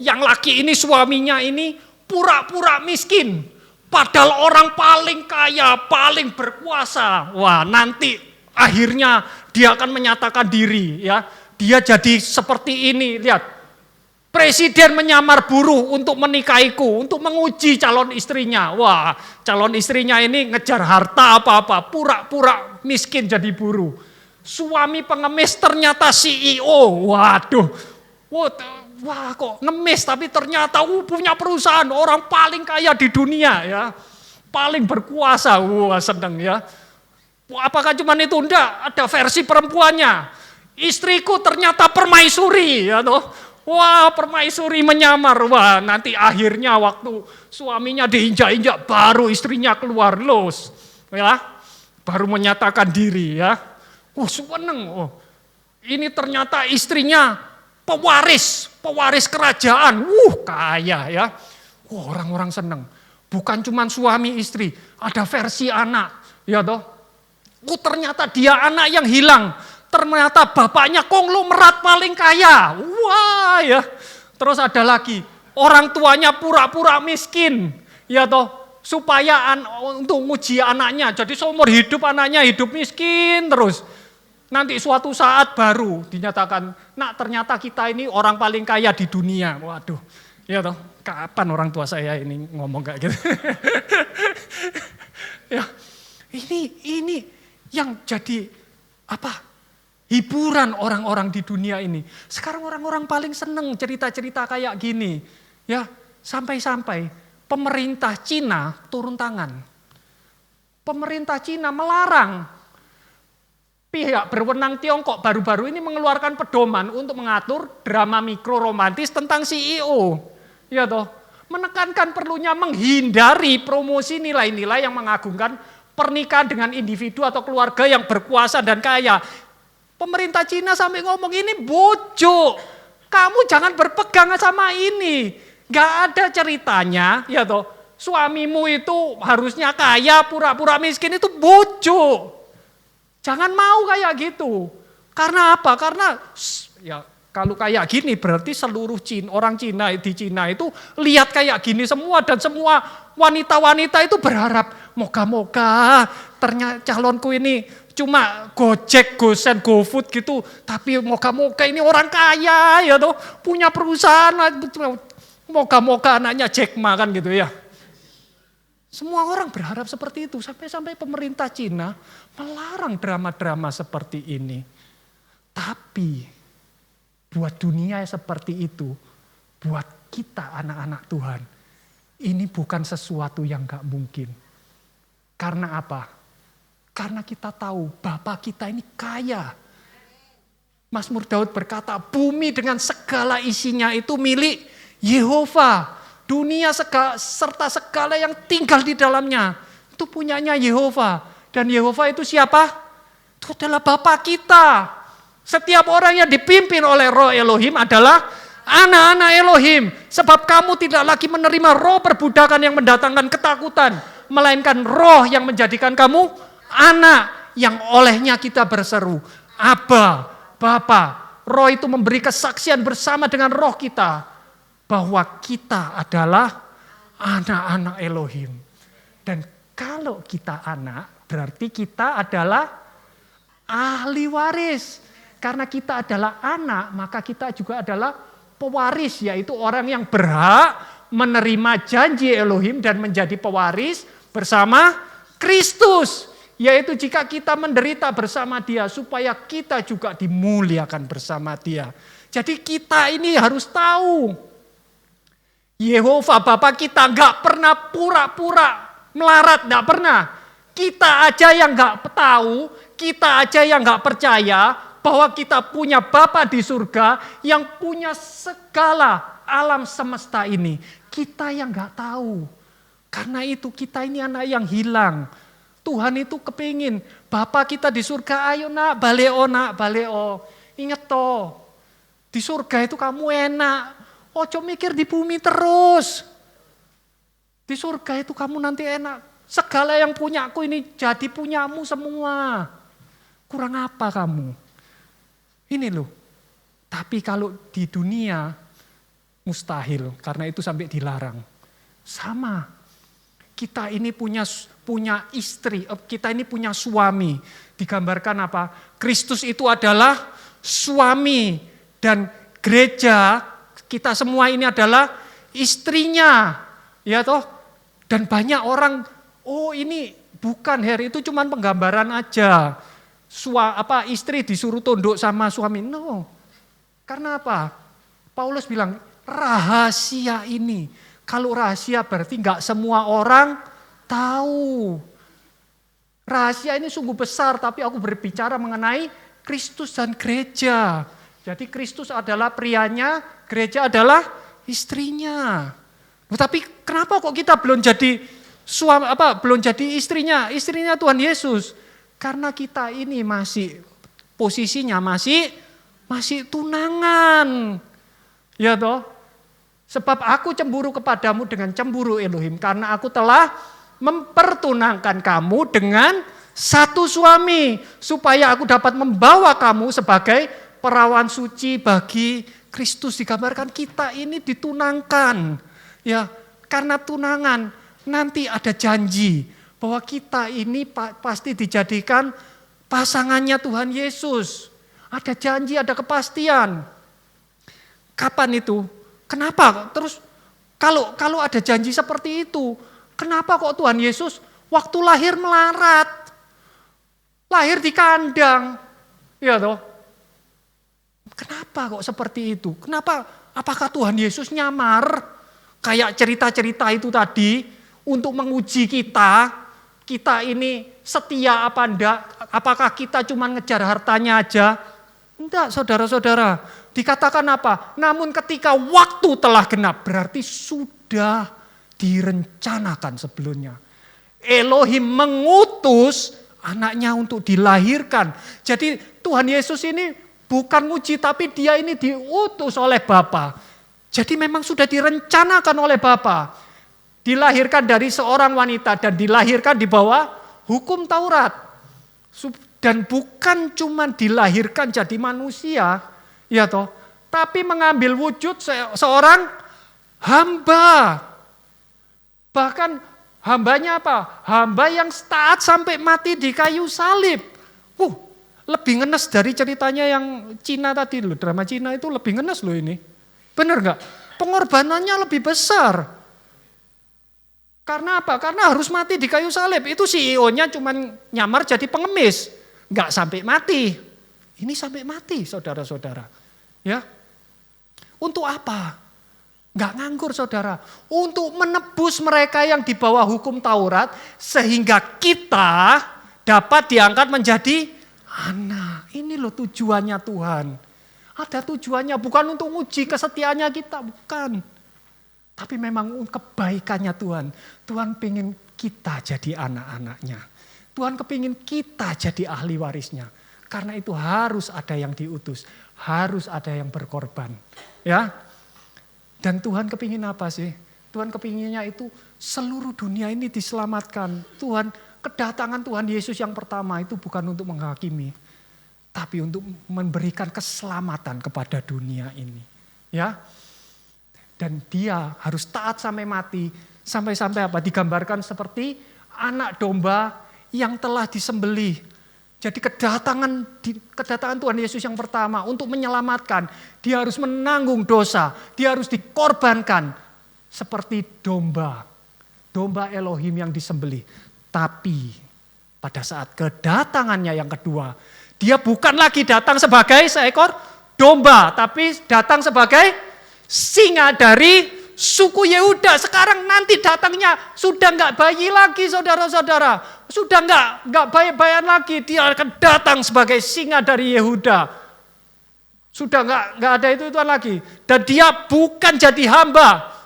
yang laki ini suaminya ini pura-pura miskin. Padahal orang paling kaya, paling berkuasa. Wah, nanti akhirnya dia akan menyatakan diri. Ya, dia jadi seperti ini, lihat. Presiden menyamar buruh untuk menikahiku, untuk menguji calon istrinya. Wah, calon istrinya ini ngejar harta apa-apa, pura-pura miskin jadi buruh. Suami pengemis ternyata CEO. Waduh, wah kok ngemis tapi ternyata punya perusahaan, orang paling kaya di dunia ya. Paling berkuasa, wah seneng ya. Apakah cuma itu? Enggak, ada versi perempuannya. Istriku ternyata permaisuri ya toh. Wah, permaisuri menyamar. Wah, nanti akhirnya waktu suaminya diinjak-injak baru istrinya keluar los. Ya. Baru menyatakan diri ya. Seneng. Ini ternyata istrinya pewaris kerajaan. Kaya ya. Orang-orang seneng. Bukan cuma suami istri, ada versi anak. Ya toh. Ternyata dia anak yang hilang. Ternyata bapaknya konglomerat paling kaya. Wah ya. Terus ada lagi, orang tuanya pura-pura miskin. Ya toh, supaya untuk nguji anaknya. Jadi seumur hidup anaknya hidup miskin terus. Nanti suatu saat baru dinyatakan, nak ternyata kita ini orang paling kaya di dunia. Waduh. Ya toh, kapan orang tua saya ini ngomong kayak gitu. Ya. Ini yang jadi apa? Hiburan orang-orang di dunia ini. Sekarang orang-orang paling seneng cerita-cerita kayak gini. Ya, sampai-sampai pemerintah Cina turun tangan. Pemerintah Cina melarang pihak berwenang Tiongkok baru-baru ini mengeluarkan pedoman untuk mengatur drama mikro romantis tentang CEO. Ya toh, menekankan perlunya menghindari promosi nilai-nilai yang mengagungkan pernikahan dengan individu atau keluarga yang berkuasa dan kaya. Pemerintah Cina sampai ngomong ini bojo, kamu jangan berpegang sama ini. Gak ada ceritanya, ya toh. Suamimu itu harusnya kaya, pura-pura miskin itu bojo. Jangan mau kayak gitu. Karena apa? Karena ya kalau kayak gini berarti seluruh orang Cina di Cina itu lihat kayak gini semua dan semua wanita-wanita itu berharap moga-moga ternyata calonku ini cuma Gojek, Gosen, GoFood gitu, tapi moga-moga ini orang kaya ya toh, punya perusahaan, moga-moga anaknya Jack Ma kan gitu ya. Semua orang berharap seperti itu, sampai-sampai pemerintah Cina melarang drama-drama seperti ini. Tapi buat dunia seperti itu, buat kita anak-anak Tuhan, ini bukan sesuatu yang gak mungkin. Karena apa? Karena kita tahu Bapa kita ini kaya. Mazmur Daud berkata, bumi dengan segala isinya itu milik Yehova. Dunia serta segala yang tinggal di dalamnya itu punyanya Yehova. Dan Yehova itu siapa? Itu adalah Bapa kita. Setiap orang yang dipimpin oleh Roh Elohim adalah anak-anak Elohim. Sebab kamu tidak lagi menerima roh perbudakan yang mendatangkan ketakutan, melainkan roh yang menjadikan kamu anak, yang olehnya kita berseru, Abba, Bapa. Roh itu memberi kesaksian bersama dengan roh kita bahwa kita adalah anak-anak Elohim. Dan kalau kita anak, berarti kita adalah ahli waris. Karena kita adalah anak, maka kita juga adalah pewaris, yaitu orang yang berhak menerima janji Elohim dan menjadi pewaris bersama Kristus. Yaitu jika kita menderita bersama dia, supaya kita juga dimuliakan bersama dia. Jadi kita ini harus tahu, Yehova Bapa kita gak pernah pura-pura melarat, gak pernah. Kita aja yang gak tahu, kita aja yang gak percaya bahwa kita punya Bapa di surga yang punya segala alam semesta ini. Kita yang gak tahu. Karena itu kita ini anak yang hilang. Tuhan itu kepingin, Bapa kita di surga, ayo nak, baleo. Ingat toh, di surga itu kamu enak. Ojo mikir di bumi terus. Di surga itu kamu nanti enak. Segala yang punyaku ini jadi punyamu semua. Kurang apa kamu? Ini loh. Tapi kalau di dunia mustahil, karena itu sampai dilarang. Sama. Kita ini punya istri, kita ini punya suami. Digambarkan apa? Kristus itu adalah suami dan gereja, kita semua ini adalah istrinya. Ya toh? Dan banyak orang, oh ini bukan Her, itu cuma penggambaran aja. Istri disuruh tunduk sama suami. No. Karena apa? Paulus bilang rahasia ini. Kalau rahasia berarti nggak semua orang tahu. Rahasia ini sungguh besar, tapi aku berbicara mengenai Kristus dan gereja. Jadi Kristus adalah prianya, gereja adalah istrinya. Tapi kenapa kok kita belum jadi belum jadi istrinya Tuhan Yesus? Karena kita ini posisinya masih tunangan. Ya toh? Sebab aku cemburu kepadamu dengan cemburu Elohim, karena aku telah mempertunangkan kamu dengan satu suami, supaya aku dapat membawa kamu sebagai perawan suci bagi Kristus. Digambarkan kita ini ditunangkan. Ya, karena tunangan nanti ada janji bahwa kita ini pasti dijadikan pasangannya Tuhan Yesus. Ada janji, ada kepastian. Kapan itu? Kenapa? Terus kalau ada janji seperti itu, kenapa kok Tuhan Yesus waktu lahir melarat? Lahir di kandang. Ya toh? Kenapa kok seperti itu? Kenapa? Apakah Tuhan Yesus nyamar? Kayak cerita-cerita itu tadi untuk menguji kita ini setia apa enggak? Apakah kita cuma ngejar hartanya aja? Enggak, saudara-saudara. Dikatakan apa? Namun ketika waktu telah genap, berarti sudah direncanakan sebelumnya. Elohim mengutus anaknya untuk dilahirkan. Jadi Tuhan Yesus ini bukan nguji, tapi dia ini diutus oleh Bapa. Jadi memang sudah direncanakan oleh Bapa. Dilahirkan dari seorang wanita dan dilahirkan di bawah hukum Taurat. Dan bukan cuma dilahirkan jadi manusia, ya toh, tapi mengambil wujud seorang hamba. Bahkan hambanya apa? Hamba yang taat sampai mati di kayu salib. Lebih ngenes dari ceritanya yang Cina tadi loh, drama Cina itu lebih ngenes loh ini. Benar nggak? Pengorbanannya lebih besar. Karena apa? Karena harus mati di kayu salib. Itu CEO-nya cuma nyamar jadi pengemis. Nggak sampai mati. Ini sampai mati, saudara-saudara. Ya, untuk apa? Nggak nganggur, saudara. Untuk menebus mereka yang di bawah hukum Taurat, sehingga kita dapat diangkat menjadi anak. Ini loh tujuannya Tuhan. Ada tujuannya, bukan untuk uji kesetiaannya kita, bukan. Tapi memang kebaikannya Tuhan. Tuhan pengen kita jadi anak-anaknya. Tuhan kepingin kita jadi ahli warisnya. Karena itu harus ada yang diutus. Harus ada yang berkorban. Ya. Dan Tuhan kepingin apa sih? Tuhan kepinginnya itu seluruh dunia ini diselamatkan. Kedatangan Tuhan Yesus yang pertama itu bukan untuk menghakimi. Tapi untuk memberikan keselamatan kepada dunia ini. Ya. Dan dia harus taat sampai mati. Sampai-sampai apa? Digambarkan seperti anak domba yang telah disembelih. Jadi kedatangan Tuhan Yesus yang pertama untuk menyelamatkan. Dia harus menanggung dosa. Dia harus dikorbankan. Seperti domba. Domba Elohim yang disembelih. Tapi pada saat kedatangannya yang kedua. Dia bukan lagi datang sebagai seekor domba. Tapi datang sebagai singa dari suku Yehuda. Sekarang nanti datangnya sudah enggak bayi lagi, saudara-saudara. Sudah enggak bayi-bayan lagi. Dia akan datang sebagai singa dari Yehuda. Sudah nggak ada itu-ituan lagi. Dan dia bukan jadi hamba.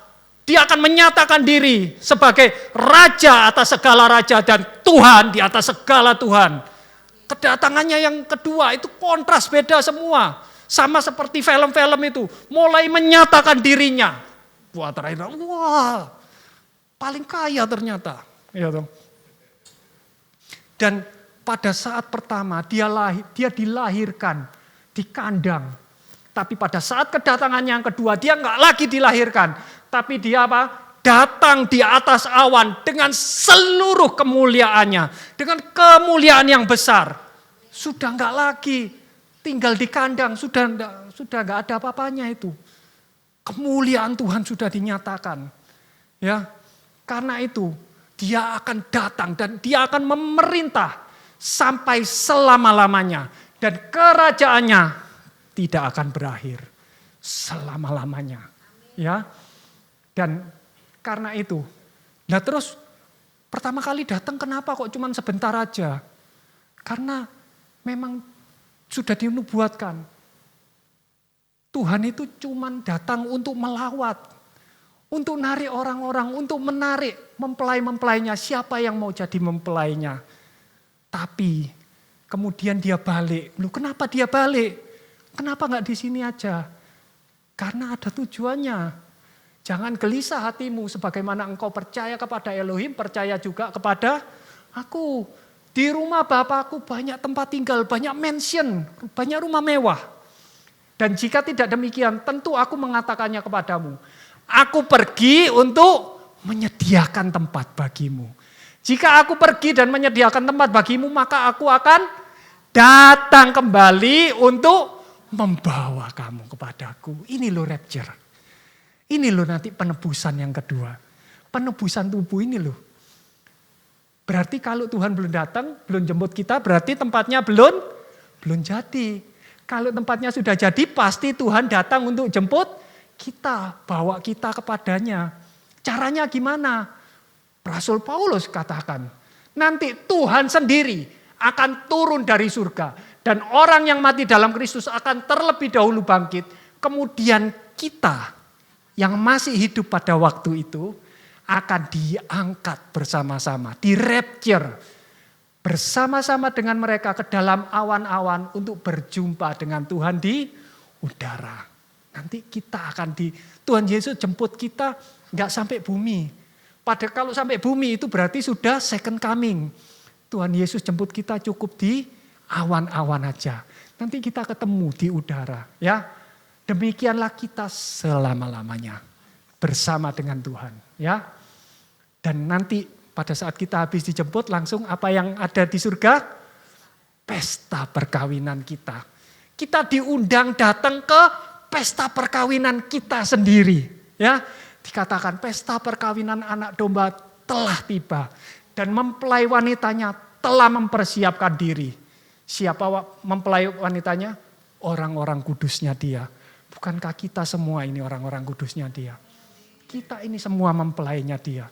Dia akan menyatakan diri sebagai raja atas segala raja dan Tuhan di atas segala Tuhan. Kedatangannya yang kedua itu kontras beda semua. Sama seperti film-film itu. Mulai menyatakan dirinya. Wah terakhir, wah paling kaya ternyata. Ya, toh. Dan pada saat pertama dia dilahirkan di kandang. Tapi pada saat kedatangannya yang kedua dia nggak lagi dilahirkan. Tapi dia apa? Datang di atas awan dengan seluruh kemuliaannya. Dengan kemuliaan yang besar. Sudah nggak lagi tinggal di kandang. Sudah nggak ada apa-apanya itu. Kemuliaan Tuhan sudah dinyatakan. Ya, karena itu dia akan datang dan dia akan memerintah sampai selama-lamanya. Dan kerajaannya tidak akan berakhir selama-lamanya. Ya. Dan karena itu, nah terus pertama kali datang kenapa kok cuma sebentar aja? Karena memang sudah dinubuatkan. Tuhan itu cuma datang untuk melawat. Untuk narik orang-orang, untuk menarik mempelai-mempelainya. Siapa yang mau jadi mempelainya? Tapi kemudian dia balik. Loh, kenapa dia balik? Kenapa nggak di sini aja? Karena ada tujuannya. Jangan gelisah hatimu sebagaimana engkau percaya kepada Elohim, percaya juga kepada aku. Di rumah Bapakku banyak tempat tinggal, banyak mansion, banyak rumah mewah. Dan jika tidak demikian, tentu aku mengatakannya kepadamu. Aku pergi untuk menyediakan tempat bagimu. Jika aku pergi dan menyediakan tempat bagimu, maka aku akan datang kembali untuk membawa kamu kepadaku. Ini loh rapture. Ini loh nanti penebusan yang kedua. Penebusan tubuh ini loh. Berarti kalau Tuhan belum datang, belum jemput kita, berarti tempatnya belum jadi. Kalau tempatnya sudah jadi, pasti Tuhan datang untuk jemput kita, bawa kita kepadanya. Caranya gimana? Rasul Paulus katakan, nanti Tuhan sendiri akan turun dari surga. Dan orang yang mati dalam Kristus akan terlebih dahulu bangkit. Kemudian kita yang masih hidup pada waktu itu akan diangkat bersama-sama, di rapture. Bersama-sama dengan mereka ke dalam awan-awan untuk berjumpa dengan Tuhan di udara. Nanti kita akan Tuhan Yesus jemput kita nggak sampai bumi. Padahal kalau sampai bumi itu berarti sudah second coming. Tuhan Yesus jemput kita cukup di awan-awan aja. Nanti kita ketemu di udara. Ya, demikianlah kita selama-lamanya bersama dengan Tuhan. Ya, dan nanti pada saat kita habis dijemput langsung apa yang ada di surga? Pesta perkawinan kita. Kita diundang datang ke pesta perkawinan kita sendiri. Ya, dikatakan pesta perkawinan anak domba telah tiba. Dan mempelai wanitanya telah mempersiapkan diri. Siapa mempelai wanitanya? Orang-orang kudusnya dia. Bukankah kita semua ini orang-orang kudusnya dia? Kita ini semua mempelainya dia.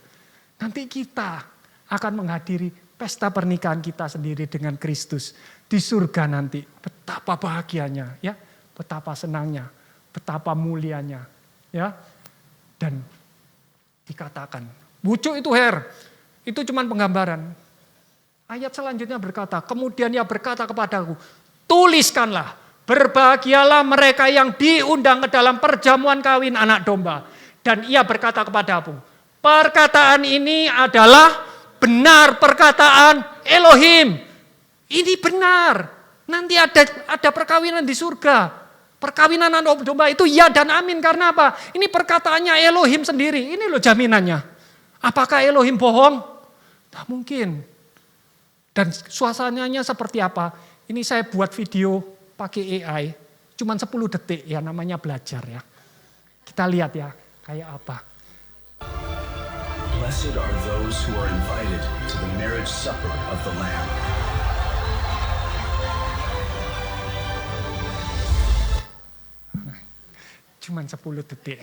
Nanti kita akan menghadiri pesta pernikahan kita sendiri dengan Kristus. Di surga nanti. Betapa bahagianya. Ya, betapa senangnya. Betapa mulianya, ya. Dan dikatakan, bujuk itu itu cuma penggambaran. Ayat selanjutnya berkata, kemudian ia berkata kepadaku, tuliskanlah, berbahagialah mereka yang diundang ke dalam perjamuan kawin anak domba. Dan ia berkata kepadaku, perkataan ini adalah benar perkataan Elohim. Ini benar. Nanti ada perkawinan di surga. Perkawinan anak domba itu ya dan amin. Karena apa? Ini perkataannya Elohim sendiri. Ini loh jaminannya. Apakah Elohim bohong? Tak mungkin. Dan suasananya seperti apa? Ini saya buat video pakai AI. Cuman 10 detik ya, namanya belajar ya. Kita lihat ya kayak apa. Blessed are those who are invited to the marriage supper of the Lamb. Cuman 10 detik.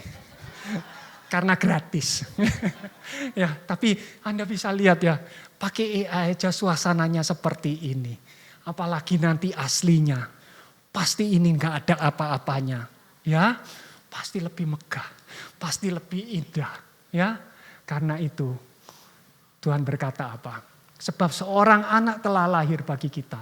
Karena gratis. Ya, tapi Anda bisa lihat ya, pakai AI aja suasananya seperti ini. Apalagi nanti aslinya. pasti ini gak ada apa-apanya. Ya, pasti lebih megah, pasti lebih indah. Ya, karena itu Tuhan berkata apa? Sebab seorang anak telah lahir bagi kita.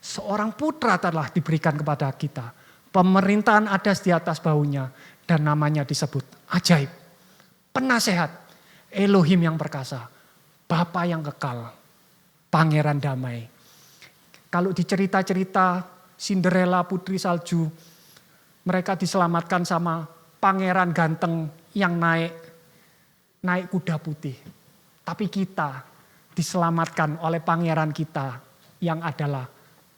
Seorang putra telah diberikan kepada kita. Pemerintahan ada di atas bahunya. Dan namanya disebut ajaib. Penasehat. Elohim yang perkasa. Bapa yang kekal. Pangeran damai. Kalau di cerita-cerita Cinderella putri salju. Mereka diselamatkan sama pangeran ganteng yang naik kuda putih. Tapi kita diselamatkan oleh pangeran kita yang adalah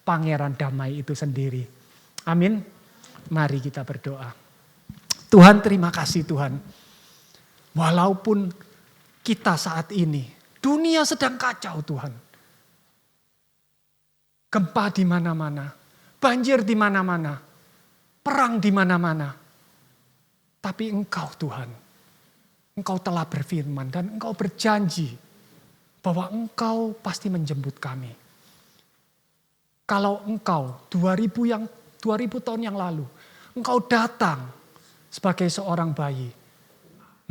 pangeran damai itu sendiri. Amin. Mari kita berdoa. Tuhan, terima kasih Tuhan. Walaupun kita saat ini dunia sedang kacau Tuhan. Gempa di mana-mana, banjir di mana-mana, perang di mana-mana. Tapi Engkau Tuhan, Engkau telah berfirman dan Engkau berjanji bahwa Engkau pasti menjemput kami. Kalau Engkau 2000 tahun yang lalu, Engkau datang sebagai seorang bayi,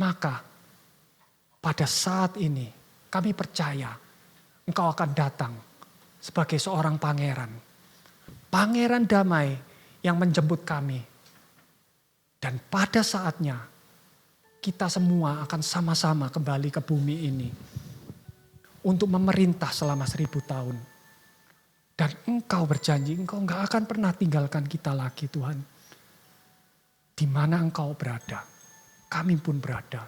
maka pada saat ini kami percaya Engkau akan datang sebagai seorang pangeran. Pangeran damai yang menjemput kami. Dan pada saatnya kita semua akan sama-sama kembali ke bumi ini. Untuk memerintah selama 1000 tahun. Dan Engkau berjanji, Engkau enggak akan pernah tinggalkan kita lagi Tuhan. Di mana Engkau berada, kami pun berada.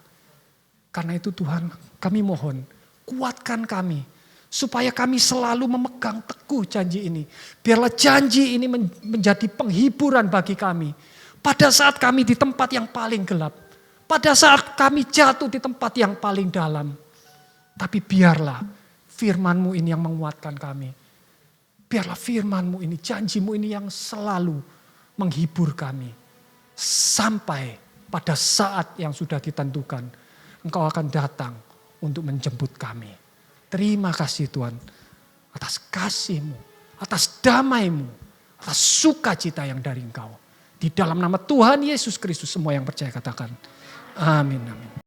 Karena itu Tuhan, kami mohon, kuatkan kami. Supaya kami selalu memegang teguh janji ini. Biarlah janji ini menjadi penghiburan bagi kami. Pada saat kami di tempat yang paling gelap. Pada saat kami jatuh di tempat yang paling dalam. Tapi biarlah firman-Mu ini yang menguatkan kami. Biarlah firman-Mu ini, janji-Mu ini yang selalu menghibur kami. Sampai pada saat yang sudah ditentukan, Engkau akan datang untuk menjemput kami. Terima kasih Tuhan atas kasih-Mu, atas damai-Mu, atas sukacita yang dari Engkau. Di dalam nama Tuhan Yesus Kristus semua yang percaya katakan amin, amin.